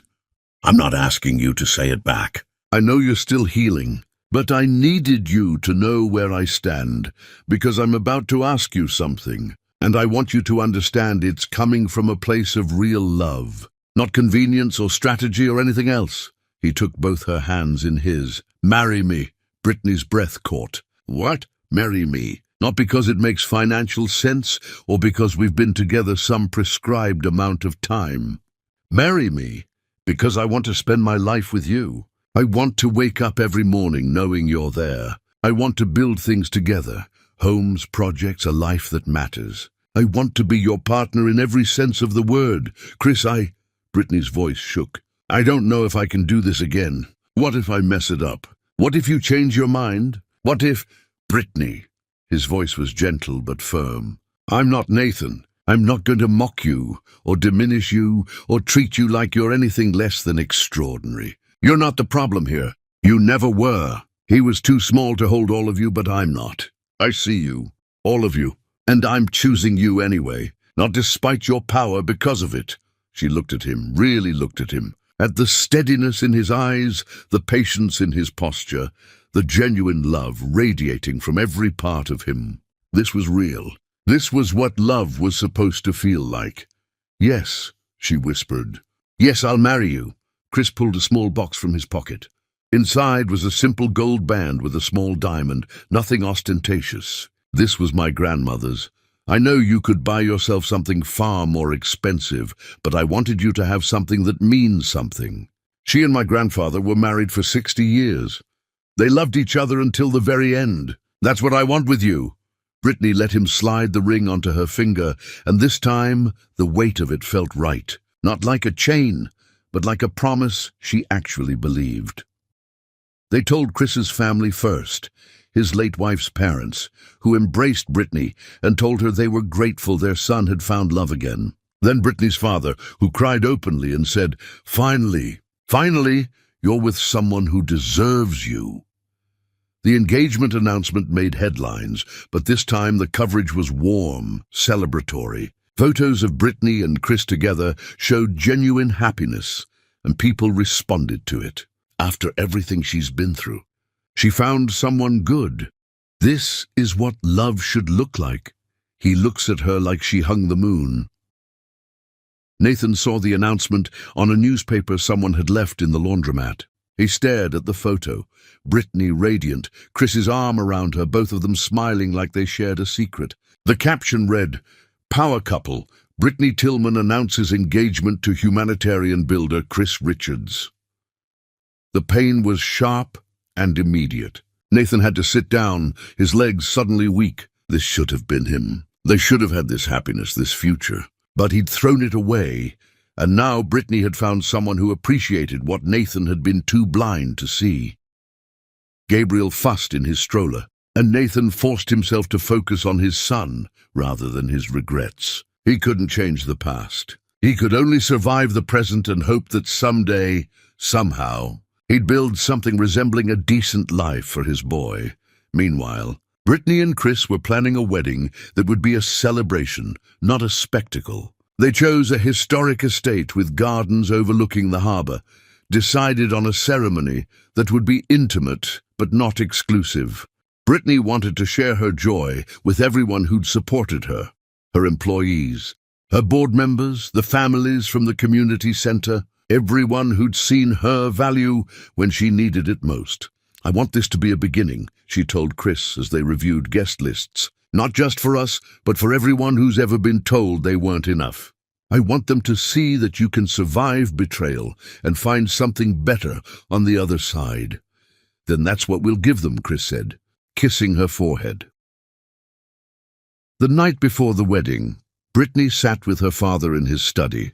I'm not asking you to say it back. I know you're still healing, but I needed you to know where I stand, because I'm about to ask you something, and I want you to understand it's coming from a place of real love, not convenience or strategy or anything else." He took both her hands in his. "Marry me." Brittany's breath caught. "What? Marry me? Not because it makes financial sense or because we've been together some prescribed amount of time. Marry me because I want to spend my life with you. I want to wake up every morning knowing you're there. I want to build things together, homes, projects, a life that matters. I want to be your partner in every sense of the word. Chris, Brittany's voice shook. "I don't know if I can do this again. What if I mess it up? What if you change your mind? What if—" "Brittany." His voice was gentle but firm. "I'm not Nathan. I'm not going to mock you, or diminish you, or treat you like you're anything less than extraordinary. You're not the problem here. You never were. He was too small to hold all of you, but I'm not. I see you, all of you, and I'm choosing you anyway, not despite your power, because of it." She looked at him, really looked at him, at the steadiness in his eyes, the patience in his posture, the genuine love radiating from every part of him. This was real. This was what love was supposed to feel like. "Yes," she whispered. "Yes, I'll marry you." Chris pulled a small box from his pocket. Inside was a simple gold band with a small diamond, nothing ostentatious. "This was my grandmother's. I know you could buy yourself something far more expensive, but I wanted you to have something that means something. She and my grandfather were married for 60 years. They loved each other until the very end. That's what I want with you." Brittany let him slide the ring onto her finger, and this time the weight of it felt right. Not like a chain, but like a promise she actually believed. They told Chris's family first, his late wife's parents, who embraced Brittany and told her they were grateful their son had found love again. Then Brittany's father, who cried openly and said, Finally, you're with someone who deserves you." The engagement announcement made headlines, but this time the coverage was warm, celebratory. Photos of Brittany and Chris together showed genuine happiness, and people responded to it. After everything she's been through, she found someone good. This is what love should look like. He looks at her like she hung the moon. Nathan saw the announcement on a newspaper someone had left in the laundromat. He stared at the photo, Brittany radiant, Chris's arm around her, both of them smiling like they shared a secret. The caption read, "Power couple, Brittany Tillman announces engagement to humanitarian builder Chris Richards." The pain was sharp and immediate. Nathan had to sit down, his legs suddenly weak. This should have been him. They should have had this happiness, this future. But he'd thrown it away, and now Brittany had found someone who appreciated what Nathan had been too blind to see. Gabriel fussed in his stroller, and Nathan forced himself to focus on his son rather than his regrets. He couldn't change the past. He could only survive the present and hope that someday, somehow, he'd build something resembling a decent life for his boy. Meanwhile, Brittany and Chris were planning a wedding that would be a celebration, not a spectacle. They chose a historic estate with gardens overlooking the harbour, decided on a ceremony that would be intimate but not exclusive. Brittany wanted to share her joy with everyone who'd supported her, her employees, her board members, the families from the community centre, everyone who'd seen her value when she needed it most. "I want this to be a beginning," she told Chris as they reviewed guest lists. "Not just for us, but for everyone who's ever been told they weren't enough. I want them to see that you can survive betrayal and find something better on the other side." "Then that's what we'll give them," Chris said, kissing her forehead. The night before the wedding, Brittany sat with her father in his study.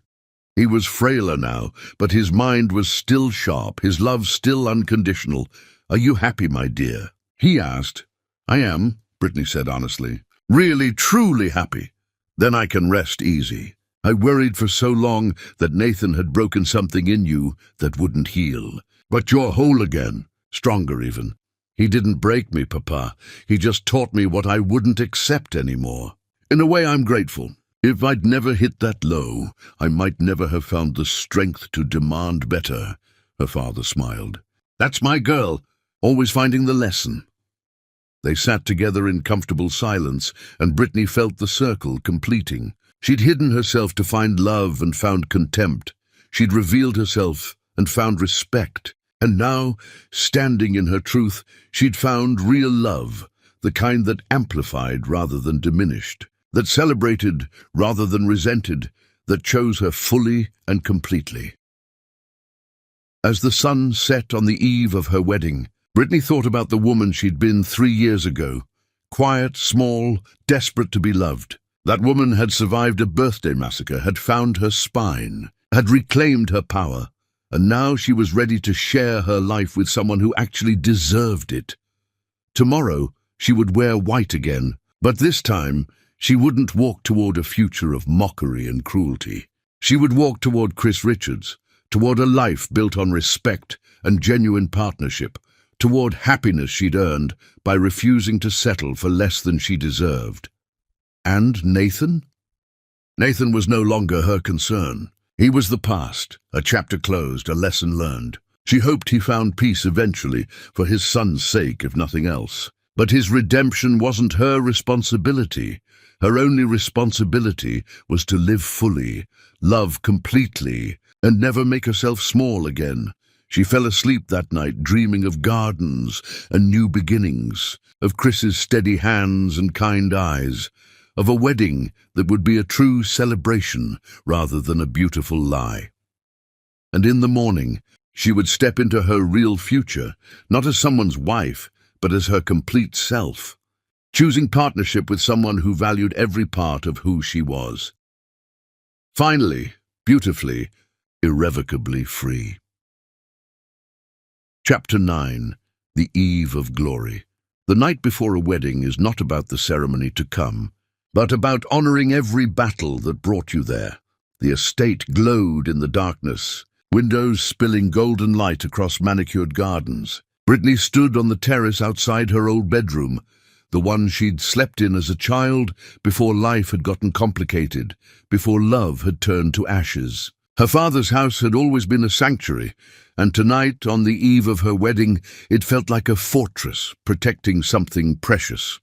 He was frailer now, but his mind was still sharp, his love still unconditional. "Are you happy, my dear?" he asked. "I am," Brittany said honestly. "Really, truly happy. Then I can rest easy. I worried for so long that Nathan had broken something in you that wouldn't heal. But you're whole again, stronger even. He didn't break me, Papa. He just taught me what I wouldn't accept anymore. In a way, I'm grateful. If I'd never hit that low, I might never have found the strength to demand better." Her father smiled. "That's my girl, always finding the lesson." They sat together in comfortable silence, and Brittany felt the circle completing. She'd hidden herself to find love and found contempt. She'd revealed herself and found respect. And now, standing in her truth, she'd found real love, the kind that amplified rather than diminished, that celebrated rather than resented, that chose her fully and completely. As the sun set on the eve of her wedding, Brittany thought about the woman she'd been 3 years ago. Quiet, small, desperate to be loved. That woman had survived a birthday massacre, had found her spine, had reclaimed her power, and now she was ready to share her life with someone who actually deserved it. Tomorrow, she would wear white again, but this time, she wouldn't walk toward a future of mockery and cruelty. She would walk toward Chris Richards, toward a life built on respect and genuine partnership, toward happiness she'd earned by refusing to settle for less than she deserved. And Nathan? Nathan was no longer her concern. He was the past, a chapter closed, a lesson learned. She hoped he found peace eventually, for his son's sake, if nothing else. But his redemption wasn't her responsibility. Her only responsibility was to live fully, love completely, and never make herself small again. She fell asleep that night dreaming of gardens and new beginnings, of Chris's steady hands and kind eyes, of a wedding that would be a true celebration rather than a beautiful lie. And in the morning, she would step into her real future, not as someone's wife, but as her complete self, choosing partnership with someone who valued every part of who she was. Finally, beautifully, irrevocably free. Chapter 9. The Eve of Glory. The night before a wedding is not about the ceremony to come, but about honoring every battle that brought you there. The estate glowed in the darkness, windows spilling golden light across manicured gardens. Brittany stood on the terrace outside her old bedroom, the one she'd slept in as a child before life had gotten complicated, before love had turned to ashes. Her father's house had always been a sanctuary, and tonight, on the eve of her wedding, it felt like a fortress protecting something precious.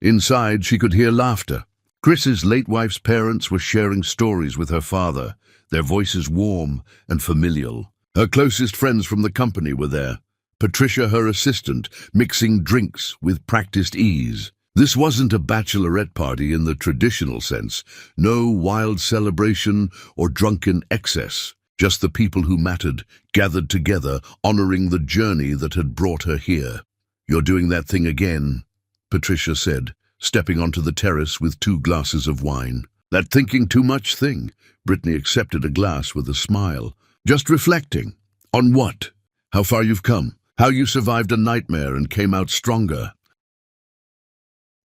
Inside, she could hear laughter. Chris's late wife's parents were sharing stories with her father, their voices warm and familial. Her closest friends from the company were there. Patricia, her assistant, mixing drinks with practiced ease. This wasn't a bachelorette party in the traditional sense, no wild celebration or drunken excess. Just the people who mattered, gathered together, honoring the journey that had brought her here. "You're doing that thing again," Patricia said, stepping onto the terrace with 2 glasses of wine. "That thinking too much thing." Brittany accepted a glass with a smile. "Just reflecting. On what? How far you've come. How you survived a nightmare and came out stronger.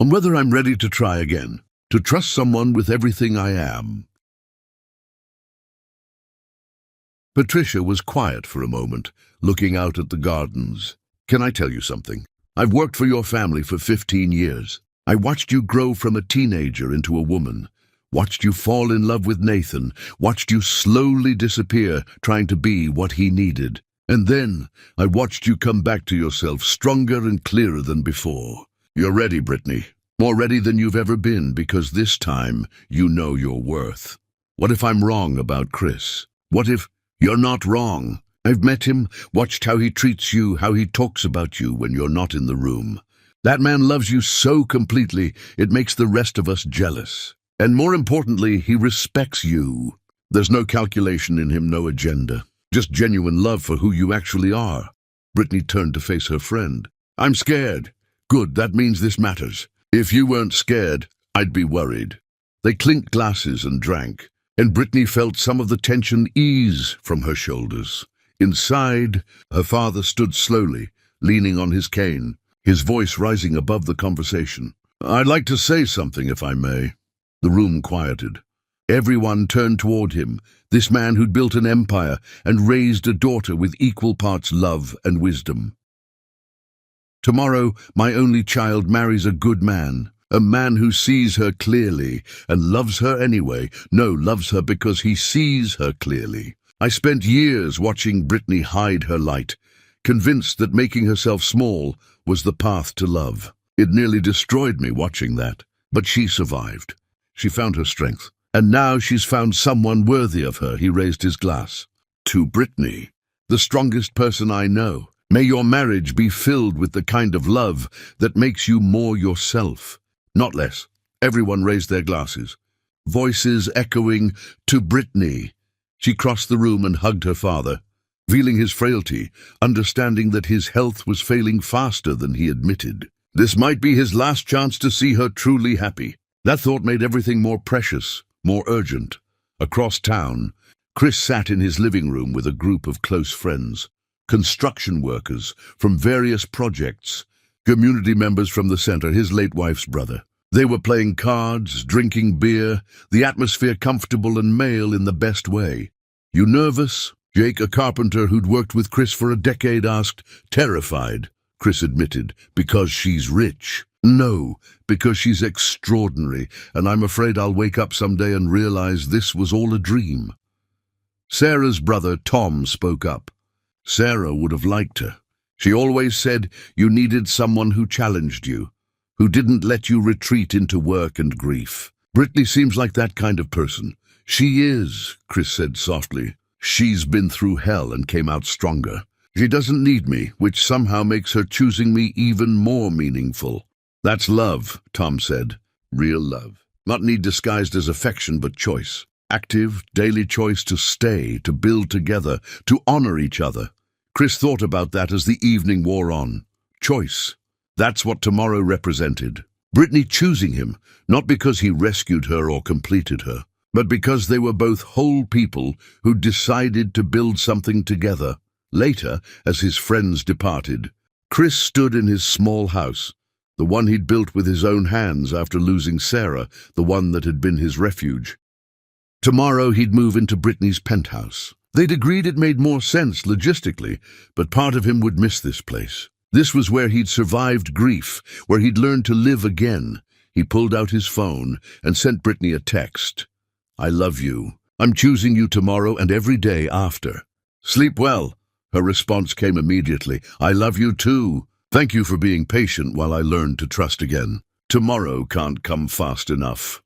On whether I'm ready to try again, to trust someone with everything I am." Patricia was quiet for a moment, looking out at the gardens. "Can I tell you something? I've worked for your family for 15 years. I watched you grow from a teenager into a woman, watched you fall in love with Nathan, watched you slowly disappear, trying to be what he needed. And then I watched you come back to yourself, stronger and clearer than before. You're ready, Brittany. More ready than you've ever been, because this time you know your worth. What if I'm wrong about Chris? What if you're not wrong? I've met him, watched how he treats you, how he talks about you when you're not in the room. That man loves you so completely, it makes the rest of us jealous. And more importantly, he respects you. There's no calculation in him, no agenda. Just genuine love for who you actually are. Brittany turned to face her friend. I'm scared. Good, that means this matters. If you weren't scared, I'd be worried. They clinked glasses and drank, and Brittany felt some of the tension ease from her shoulders. Inside, her father stood slowly, leaning on his cane, his voice rising above the conversation. I'd like to say something, if I may. The room quieted. Everyone turned toward him, this man who'd built an empire and raised a daughter with equal parts love and wisdom. Tomorrow, my only child marries a good man, a man who sees her clearly and loves her anyway. No, loves her because he sees her clearly. I spent years watching Brittany hide her light, convinced that making herself small was the path to love. It nearly destroyed me watching that, but she survived. She found her strength, and now she's found someone worthy of her. He raised his glass. To Brittany, the strongest person I know. May your marriage be filled with the kind of love that makes you more yourself, not less. Everyone raised their glasses, voices echoing, to Brittany. She crossed the room and hugged her father, feeling his frailty, understanding that his health was failing faster than he admitted. This might be his last chance to see her truly happy. That thought made everything more precious, more urgent. Across town, Chris sat in his living room with a group of close friends. Construction workers from various projects, community members from the center, his late wife's brother. They were playing cards, drinking beer, the atmosphere comfortable and male in the best way. You nervous? Jake, a carpenter who'd worked with Chris for a decade, asked. Terrified, Chris admitted. Because she's rich. No, because she's extraordinary, and I'm afraid I'll wake up someday and realize this was all a dream. Sarah's brother, Tom, spoke up. Sarah would have liked her. She always said you needed someone who challenged you, who didn't let you retreat into work and grief. Brittany seems like that kind of person. She is, Chris said softly. She's been through hell and came out stronger. She doesn't need me, which somehow makes her choosing me even more meaningful. That's love, Tom said. Real love. Not need disguised as affection, but choice. Active, daily choice to stay, to build together, to honor each other. Chris thought about that as the evening wore on. Choice. That's what tomorrow represented. Brittany choosing him, not because he rescued her or completed her, but because they were both whole people who decided to build something together. Later, as his friends departed, Chris stood in his small house, the one he'd built with his own hands after losing Sarah, the one that had been his refuge. Tomorrow he'd move into Brittany's penthouse. They'd agreed it made more sense logistically, but part of him would miss this place. This was where he'd survived grief, where he'd learned to live again. He pulled out his phone and sent Brittany a text. I love you. I'm choosing you tomorrow and every day after. Sleep well. Her response came immediately. I love you too. Thank you for being patient while I learned to trust again. Tomorrow can't come fast enough.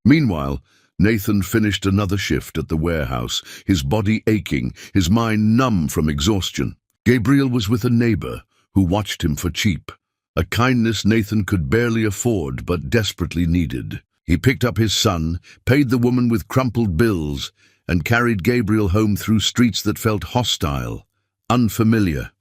Meanwhile, Nathan finished another shift at the warehouse, his body aching, his mind numb from exhaustion. Gabriel was with a neighbor who watched him for cheap, a kindness Nathan could barely afford but desperately needed. He picked up his son, paid the woman with crumpled bills, and carried Gabriel home through streets that felt hostile, unfamiliar.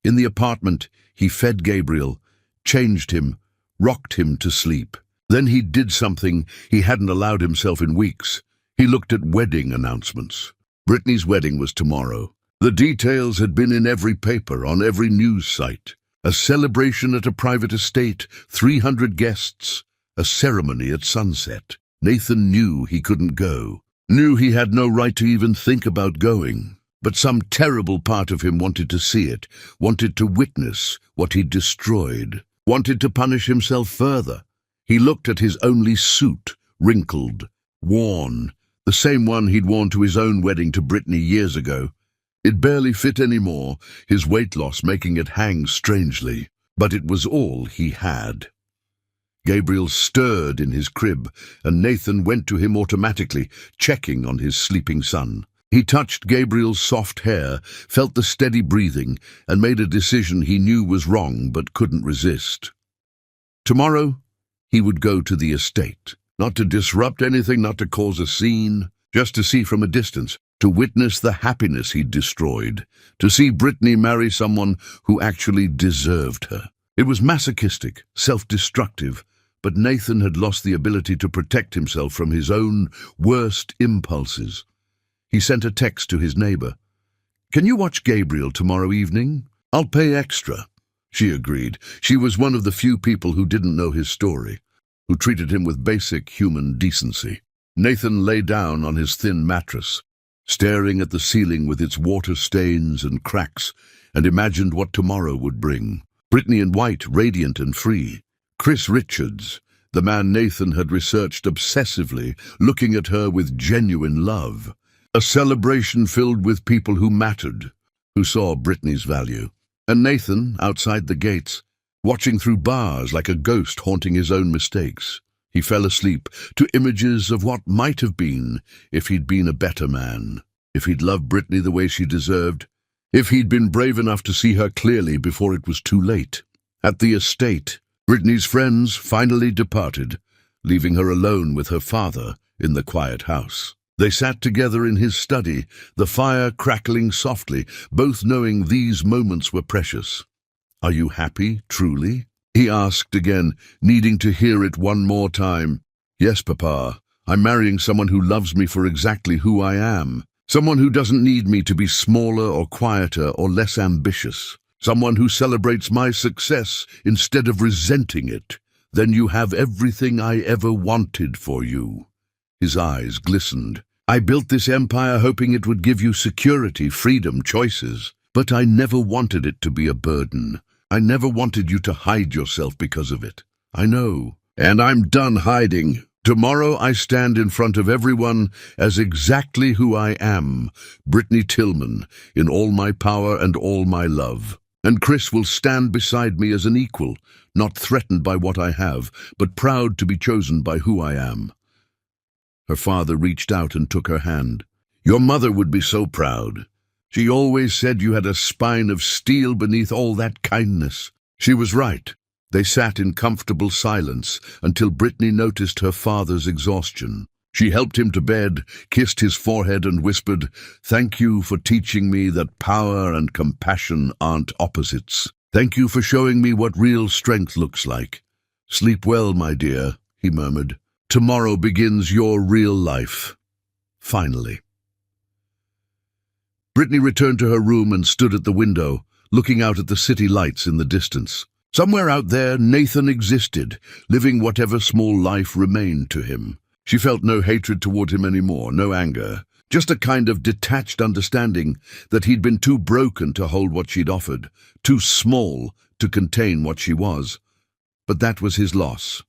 In the apartment, he fed Gabriel, changed him, rocked him to sleep. Then he did something he hadn't allowed himself in weeks. He looked at wedding announcements. Brittany's wedding was tomorrow. The details had been in every paper, on every news site. A celebration at a private estate, 300 guests, a ceremony at sunset. Nathan knew he couldn't go, knew he had no right to even think about going. But some terrible part of him wanted to see it, wanted to witness what he'd destroyed, wanted to punish himself further. He looked at his only suit, wrinkled, worn, the same one he'd worn to his own wedding to Brittany years ago. It barely fit anymore, his weight loss making it hang strangely, but it was all he had. Gabriel stirred in his crib, and Nathan went to him automatically, checking on his sleeping son. He touched Gabriel's soft hair, felt the steady breathing, and made a decision he knew was wrong but couldn't resist. Tomorrow, he would go to the estate, not to disrupt anything, not to cause a scene, just to see from a distance, to witness the happiness he'd destroyed, to see Brittany marry someone who actually deserved her. It was masochistic, self-destructive, but Nathan had lost the ability to protect himself from his own worst impulses. He sent a text to his neighbor. "Can you watch Gabriel tomorrow evening? I'll pay extra." She agreed. She was one of the few people who didn't know his story, who treated him with basic human decency. Nathan lay down on his thin mattress, staring at the ceiling with its water stains and cracks, and imagined what tomorrow would bring. Brittany in white, radiant and free. Chris Richards, the man Nathan had researched obsessively, looking at her with genuine love. A celebration filled with people who mattered, who saw Brittany's value. And Nathan, outside the gates, watching through bars like a ghost haunting his own mistakes. He fell asleep to images of what might have been if he'd been a better man, if he'd loved Brittany the way she deserved, if he'd been brave enough to see her clearly before it was too late. At the estate, Brittany's friends finally departed, leaving her alone with her father in the quiet house. They sat together in his study, the fire crackling softly, both knowing these moments were precious. "Are you happy, truly?" he asked again, needing to hear it one more time. "Yes, Papa. I'm marrying someone who loves me for exactly who I am. Someone who doesn't need me to be smaller or quieter or less ambitious. Someone who celebrates my success instead of resenting it. Then you have everything I ever wanted for you." His eyes glistened. "I built this empire hoping it would give you security, freedom, choices. But I never wanted it to be a burden. I never wanted you to hide yourself because of it. I know. And I'm done hiding. Tomorrow I stand in front of everyone as exactly who I am, Brittany Tillman, in all my power and all my love. And Chris will stand beside me as an equal, not threatened by what I have, but proud to be chosen by who I am." Her father reached out and took her hand. "Your mother would be so proud. She always said you had a spine of steel beneath all that kindness." She was right. They sat in comfortable silence until Brittany noticed her father's exhaustion. She helped him to bed, kissed his forehead and whispered, "Thank you for teaching me that power and compassion aren't opposites. Thank you for showing me what real strength looks like. Sleep well, my dear," he murmured. "Tomorrow begins your real life. Finally." Brittany returned to her room and stood at the window, looking out at the city lights in the distance. Somewhere out there, Nathan existed, living whatever small life remained to him. She felt no hatred toward him anymore, no anger, just a kind of detached understanding that he'd been too broken to hold what she'd offered, too small to contain what she was. But that was his loss,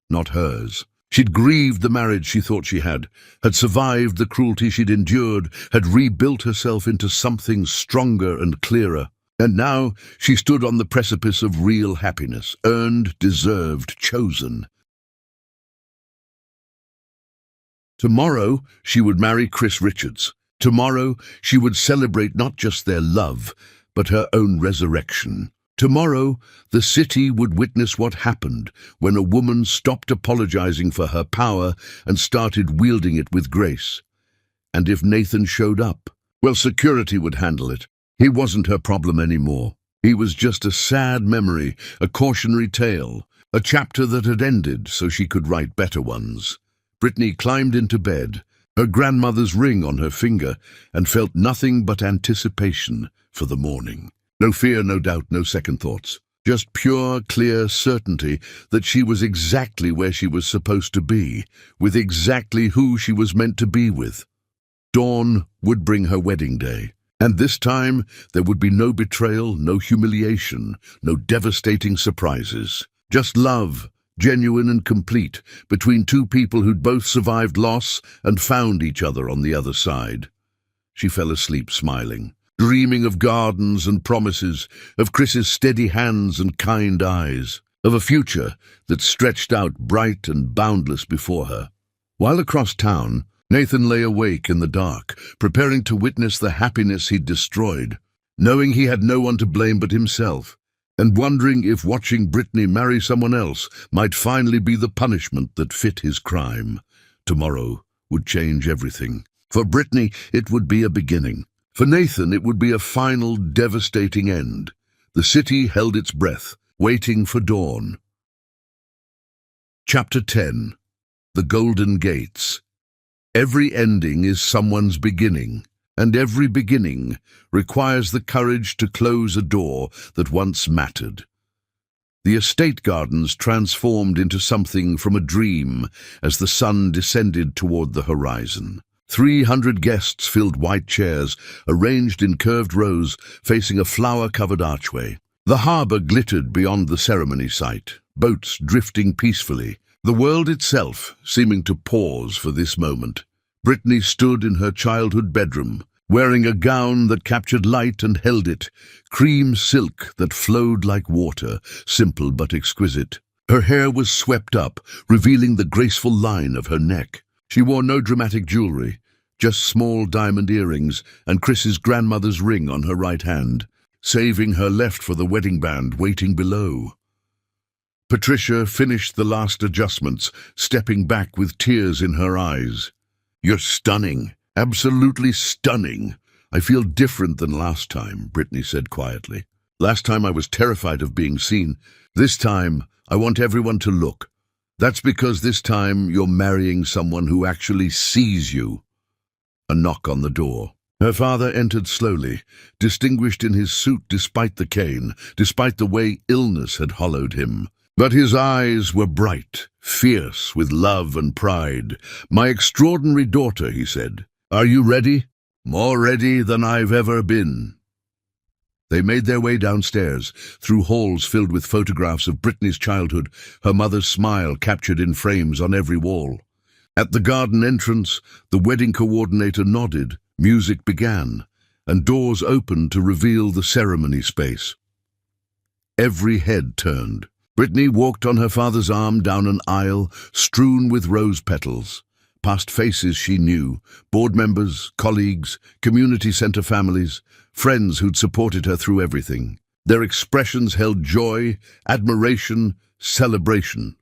not hers. She'd grieved the marriage she thought she had survived the cruelty she'd endured, had rebuilt herself into something stronger and clearer. And now she stood on the precipice of real happiness, earned, deserved, chosen. Tomorrow she would marry Chris Richards. Tomorrow she would celebrate not just their love, but her own resurrection. Tomorrow the city would witness what happened when a woman stopped apologizing for her power and started wielding it with grace. And if Nathan showed up, well, security would handle it. He wasn't her problem anymore. He was just a sad memory, a cautionary tale, a chapter that had ended so she could write better ones. Brittany climbed into bed, her grandmother's ring on her finger, and felt nothing but anticipation for the morning. No fear, no doubt, no second thoughts. Just pure, clear certainty that she was exactly where she was supposed to be, with exactly who she was meant to be with. Dawn would bring her wedding day. And this time, there would be no betrayal, no humiliation, no devastating surprises. Just love, genuine and complete, between two people who'd both survived loss and found each other on the other side. She fell asleep smiling, dreaming of gardens and promises, of Chris's steady hands and kind eyes, of a future that stretched out bright and boundless before her. While across town, Nathan lay awake in the dark, preparing to witness the happiness he'd destroyed, knowing he had no one to blame but himself, and wondering if watching Brittany marry someone else might finally be the punishment that fit his crime. Tomorrow would change everything. For Brittany, it would be a beginning. For Nathan, it would be a final, devastating end. The city held its breath, waiting for dawn. Chapter 10. The Golden Gates. Every ending is someone's beginning, and every beginning requires the courage to close a door that once mattered. The estate gardens transformed into something from a dream as the sun descended toward the horizon. 300 guests filled white chairs, arranged in curved rows, facing a flower-covered archway. The harbour glittered beyond the ceremony site, boats drifting peacefully, the world itself seeming to pause for this moment. Brittany stood in her childhood bedroom, wearing a gown that captured light and held it, cream silk that flowed like water, simple but exquisite. Her hair was swept up, revealing the graceful line of her neck. She wore no dramatic jewelry, just small diamond earrings and Chris's grandmother's ring on her right hand, saving her left for the wedding band waiting below. Patricia finished the last adjustments, stepping back with tears in her eyes. "You're stunning, absolutely stunning. I feel different than last time," Brittany said quietly. "Last time I was terrified of being seen. This time I want everyone to look. That's because this time you're marrying someone who actually sees you." A knock on the door. Her father entered slowly, distinguished in his suit despite the cane, despite the way illness had hollowed him. But his eyes were bright, fierce with love and pride. "My extraordinary daughter," he said. "Are you ready?" "More ready than I've ever been." They made their way downstairs, through halls filled with photographs of Brittany's childhood, her mother's smile captured in frames on every wall. At the garden entrance, the wedding coordinator nodded, music began, and doors opened to reveal the ceremony space. Every head turned. Brittany walked on her father's arm down an aisle strewn with rose petals, past faces she knew, board members, colleagues, community center families, friends who'd supported her through everything. Their expressions held joy, admiration, celebration.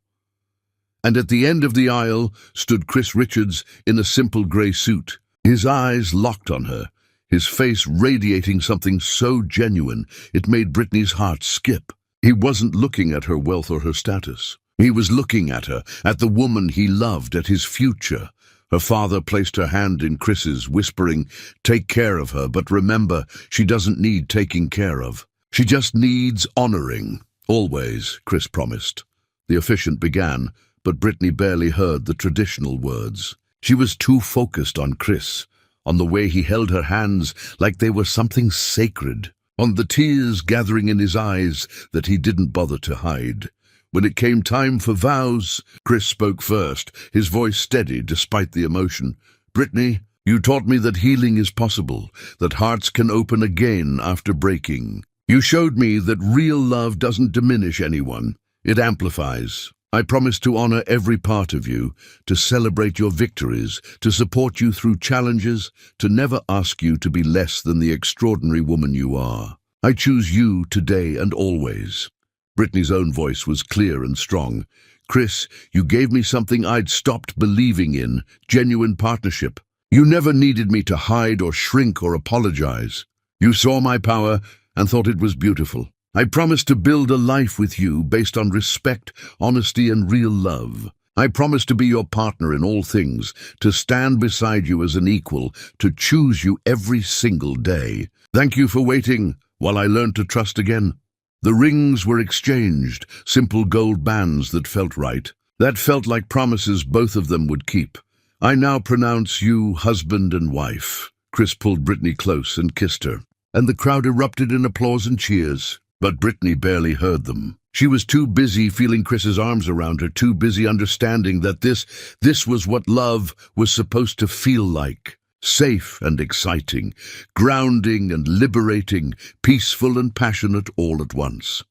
And at the end of the aisle stood Chris Richards in a simple grey suit, his eyes locked on her, his face radiating something so genuine it made Brittany's heart skip. He wasn't looking at her wealth or her status. He was looking at her, at the woman he loved, at his future. Her father placed her hand in Chris's, whispering, "Take care of her, but remember, she doesn't need taking care of. She just needs honoring." "Always," Chris promised. The officiant began, but Brittany barely heard the traditional words. She was too focused on Chris, on the way he held her hands like they were something sacred, on the tears gathering in his eyes that he didn't bother to hide. When it came time for vows, Chris spoke first, his voice steady despite the emotion. "Brittany, you taught me that healing is possible, that hearts can open again after breaking. You showed me that real love doesn't diminish anyone, it amplifies. I promise to honor every part of you, to celebrate your victories, to support you through challenges, to never ask you to be less than the extraordinary woman you are. I choose you today and always." Brittany's own voice was clear and strong. "Chris, you gave me something I'd stopped believing in, genuine partnership. You never needed me to hide or shrink or apologize. You saw my power and thought it was beautiful. I promise to build a life with you based on respect, honesty, and real love. I promise to be your partner in all things, to stand beside you as an equal, to choose you every single day. Thank you for waiting while I learned to trust again." The rings were exchanged, simple gold bands that felt right. That felt like promises both of them would keep. "I now pronounce you husband and wife." Chris pulled Brittany close and kissed her, and the crowd erupted in applause and cheers. But Brittany barely heard them. She was too busy feeling Chris's arms around her, too busy understanding that this was what love was supposed to feel like. Safe and exciting, grounding and liberating, peaceful and passionate all at once.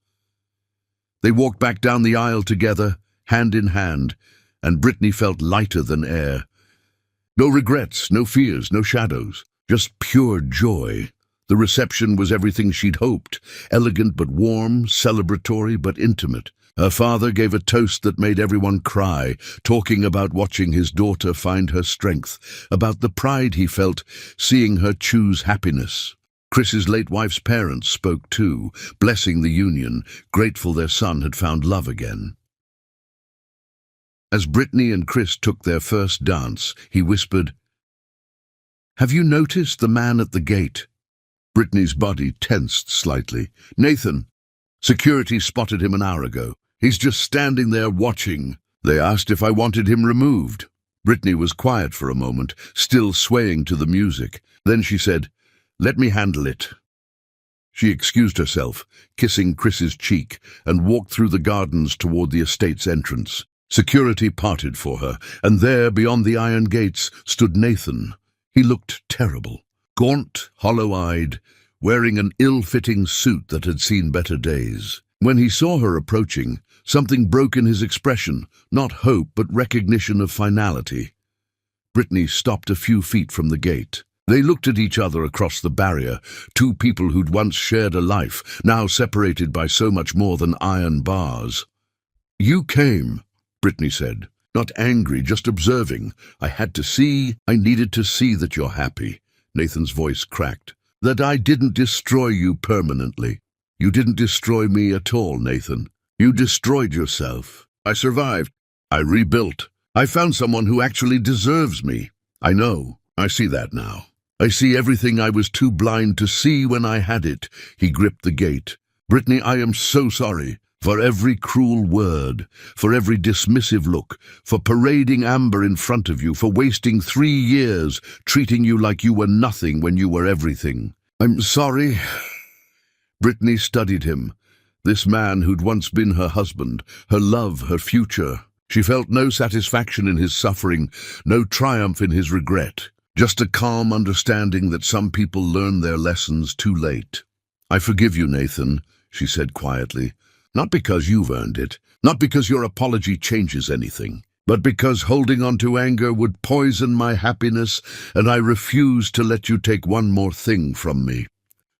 They walked back down the aisle together, hand in hand, and Brittany felt lighter than air. No regrets, no fears, no shadows, just pure joy. The reception was everything she'd hoped, elegant but warm, celebratory but intimate. Her father gave a toast that made everyone cry, talking about watching his daughter find her strength, about the pride he felt seeing her choose happiness. Chris's late wife's parents spoke too, blessing the union, grateful their son had found love again. As Brittany and Chris took their first dance, he whispered, "Have you noticed the man at the gate?" Brittany's body tensed slightly. "Nathan. Security spotted him an hour ago. He's just standing there watching. They asked if I wanted him removed." Brittany was quiet for a moment, still swaying to the music. Then she said, "Let me handle it." She excused herself, kissing Chris's cheek, and walked through the gardens toward the estate's entrance. Security parted for her, and there, beyond the iron gates, stood Nathan. He looked terrible. Gaunt, hollow-eyed, wearing an ill-fitting suit that had seen better days. When he saw her approaching, something broke in his expression, not hope but recognition of finality. Brittany stopped a few feet from the gate. They looked at each other across the barrier, two people who'd once shared a life, now separated by so much more than iron bars. "You came," Brittany said, "not angry, just observing. I needed to see that you're happy." Nathan's voice cracked. "That I didn't destroy you permanently. You didn't destroy me at all, Nathan. You destroyed yourself. I survived. I rebuilt. I found someone who actually deserves me. I know. I see that now. I see everything I was too blind to see when I had it." He gripped the gate. "Brittany, I am so sorry. For every cruel word, for every dismissive look, for parading Amber in front of you, for wasting 3 years, treating you like you were nothing when you were everything. I'm sorry." Brittany studied him, this man who'd once been her husband, her love, her future. She felt no satisfaction in his suffering, no triumph in his regret, just a calm understanding that some people learn their lessons too late. "I forgive you, Nathan," she said quietly. "Not because you've earned it, not because your apology changes anything, but because holding on to anger would poison my happiness, and I refuse to let you take one more thing from me.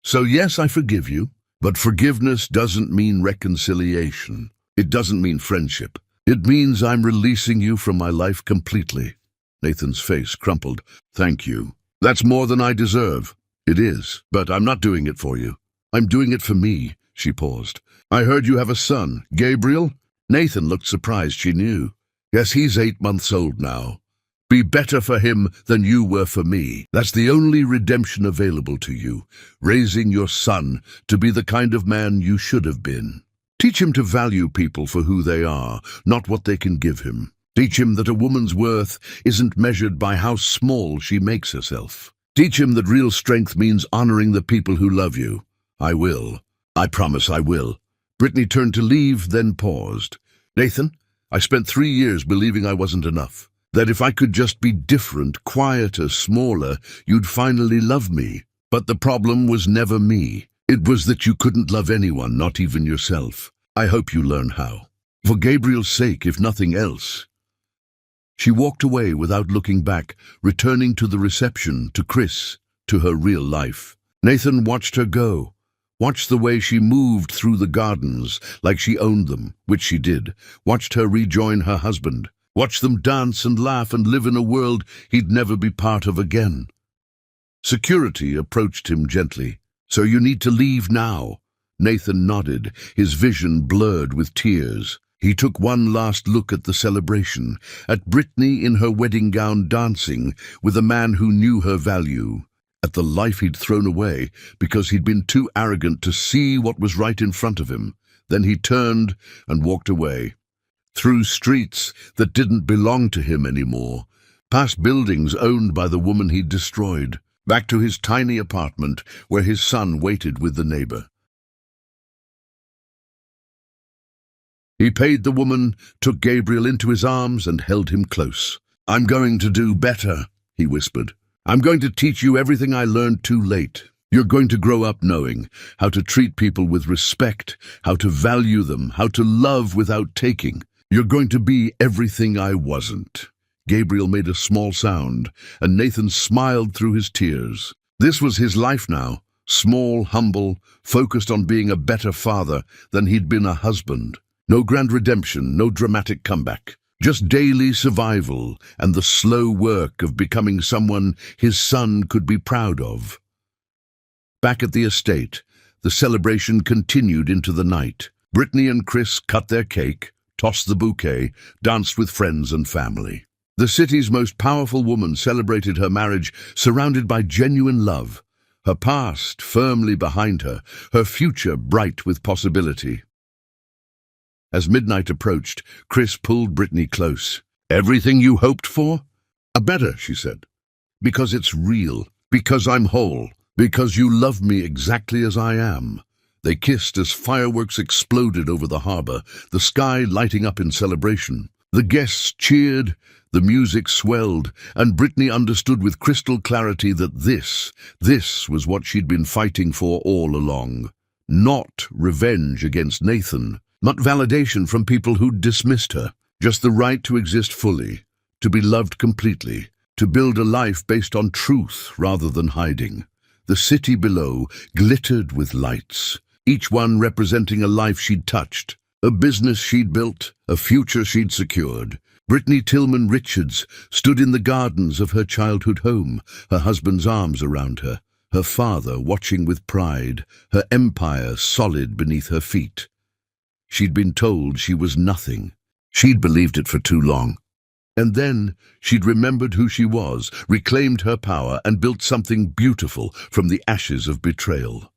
So yes, I forgive you, but forgiveness doesn't mean reconciliation. It doesn't mean friendship. It means I'm releasing you from my life completely." Nathan's face crumpled. "Thank you. That's more than I deserve." "It is, but I'm not doing it for you. I'm doing it for me." She paused. "I heard you have a son, Gabriel?" Nathan looked surprised. She knew. "Yes, he's 8 months old now. Be better for him than you were for me. That's the only redemption available to you, raising your son to be the kind of man you should have been. Teach him to value people for who they are, not what they can give him. Teach him that a woman's worth isn't measured by how small she makes herself. Teach him that real strength means honoring the people who love you." "I will. I promise I will." Brittany turned to leave, then paused. "Nathan, I spent 3 years believing I wasn't enough. That if I could just be different, quieter, smaller, you'd finally love me. But the problem was never me. It was that you couldn't love anyone, not even yourself. I hope you learn how. For Gabriel's sake, if nothing else." She walked away without looking back, returning to the reception, to Chris, to her real life. Nathan watched her go. Watched the way she moved through the gardens, like she owned them, which she did. Watched her rejoin her husband. Watched them dance and laugh and live in a world he'd never be part of again. Security approached him gently. "So you need to leave now?" Nathan nodded, his vision blurred with tears. He took one last look at the celebration, at Brittany in her wedding gown dancing with a man who knew her value, at the life he'd thrown away because he'd been too arrogant to see what was right in front of him. Then he turned and walked away, through streets that didn't belong to him anymore, past buildings owned by the woman he'd destroyed, back to his tiny apartment where his son waited with the neighbor. He paid the woman, took Gabriel into his arms and held him close. "I'm going to do better," he whispered. "I'm going to teach you everything I learned too late. You're going to grow up knowing how to treat people with respect, how to value them, how to love without taking. You're going to be everything I wasn't." Gabriel made a small sound, and Nathan smiled through his tears. This was his life now, small, humble, focused on being a better father than he'd been a husband. No grand redemption, no dramatic comeback. Just daily survival and the slow work of becoming someone his son could be proud of. Back at the estate, the celebration continued into the night. Brittany and Chris cut their cake, tossed the bouquet, danced with friends and family. The city's most powerful woman celebrated her marriage surrounded by genuine love, her past firmly behind her, her future bright with possibility. As midnight approached, Chris pulled Brittany close. "Everything you hoped for?" "Better," she said. "Because it's real, because I'm whole, because you love me exactly as I am." They kissed as fireworks exploded over the harbor, the sky lighting up in celebration. The guests cheered, the music swelled, and Brittany understood with crystal clarity that this was what she'd been fighting for all along. Not revenge against Nathan, not validation from people who'd dismissed her, just the right to exist fully, to be loved completely, to build a life based on truth rather than hiding. The city below glittered with lights, each one representing a life she'd touched, a business she'd built, a future she'd secured. Brittany Tillman Richards stood in the gardens of her childhood home, her husband's arms around her, her father watching with pride, her empire solid beneath her feet. She'd been told she was nothing. She'd believed it for too long. And then she'd remembered who she was, reclaimed her power, and built something beautiful from the ashes of betrayal.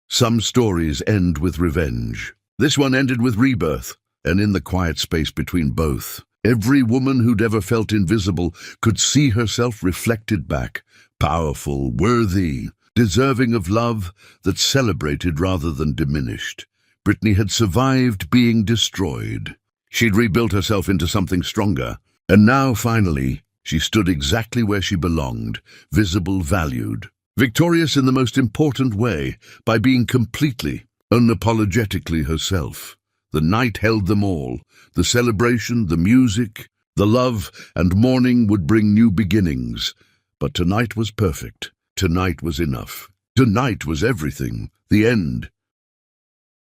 Some stories end with revenge. This one ended with rebirth, and in the quiet space between both, every woman who'd ever felt invisible could see herself reflected back, powerful, worthy, deserving of love that celebrated rather than diminished. Brittany had survived being destroyed. She'd rebuilt herself into something stronger, and now, finally, she stood exactly where she belonged, visible, valued, victorious in the most important way, by being completely, unapologetically herself. The night held them all. The celebration, the music, the love, and morning would bring new beginnings. But tonight was perfect. Tonight was enough. Tonight was everything. The end.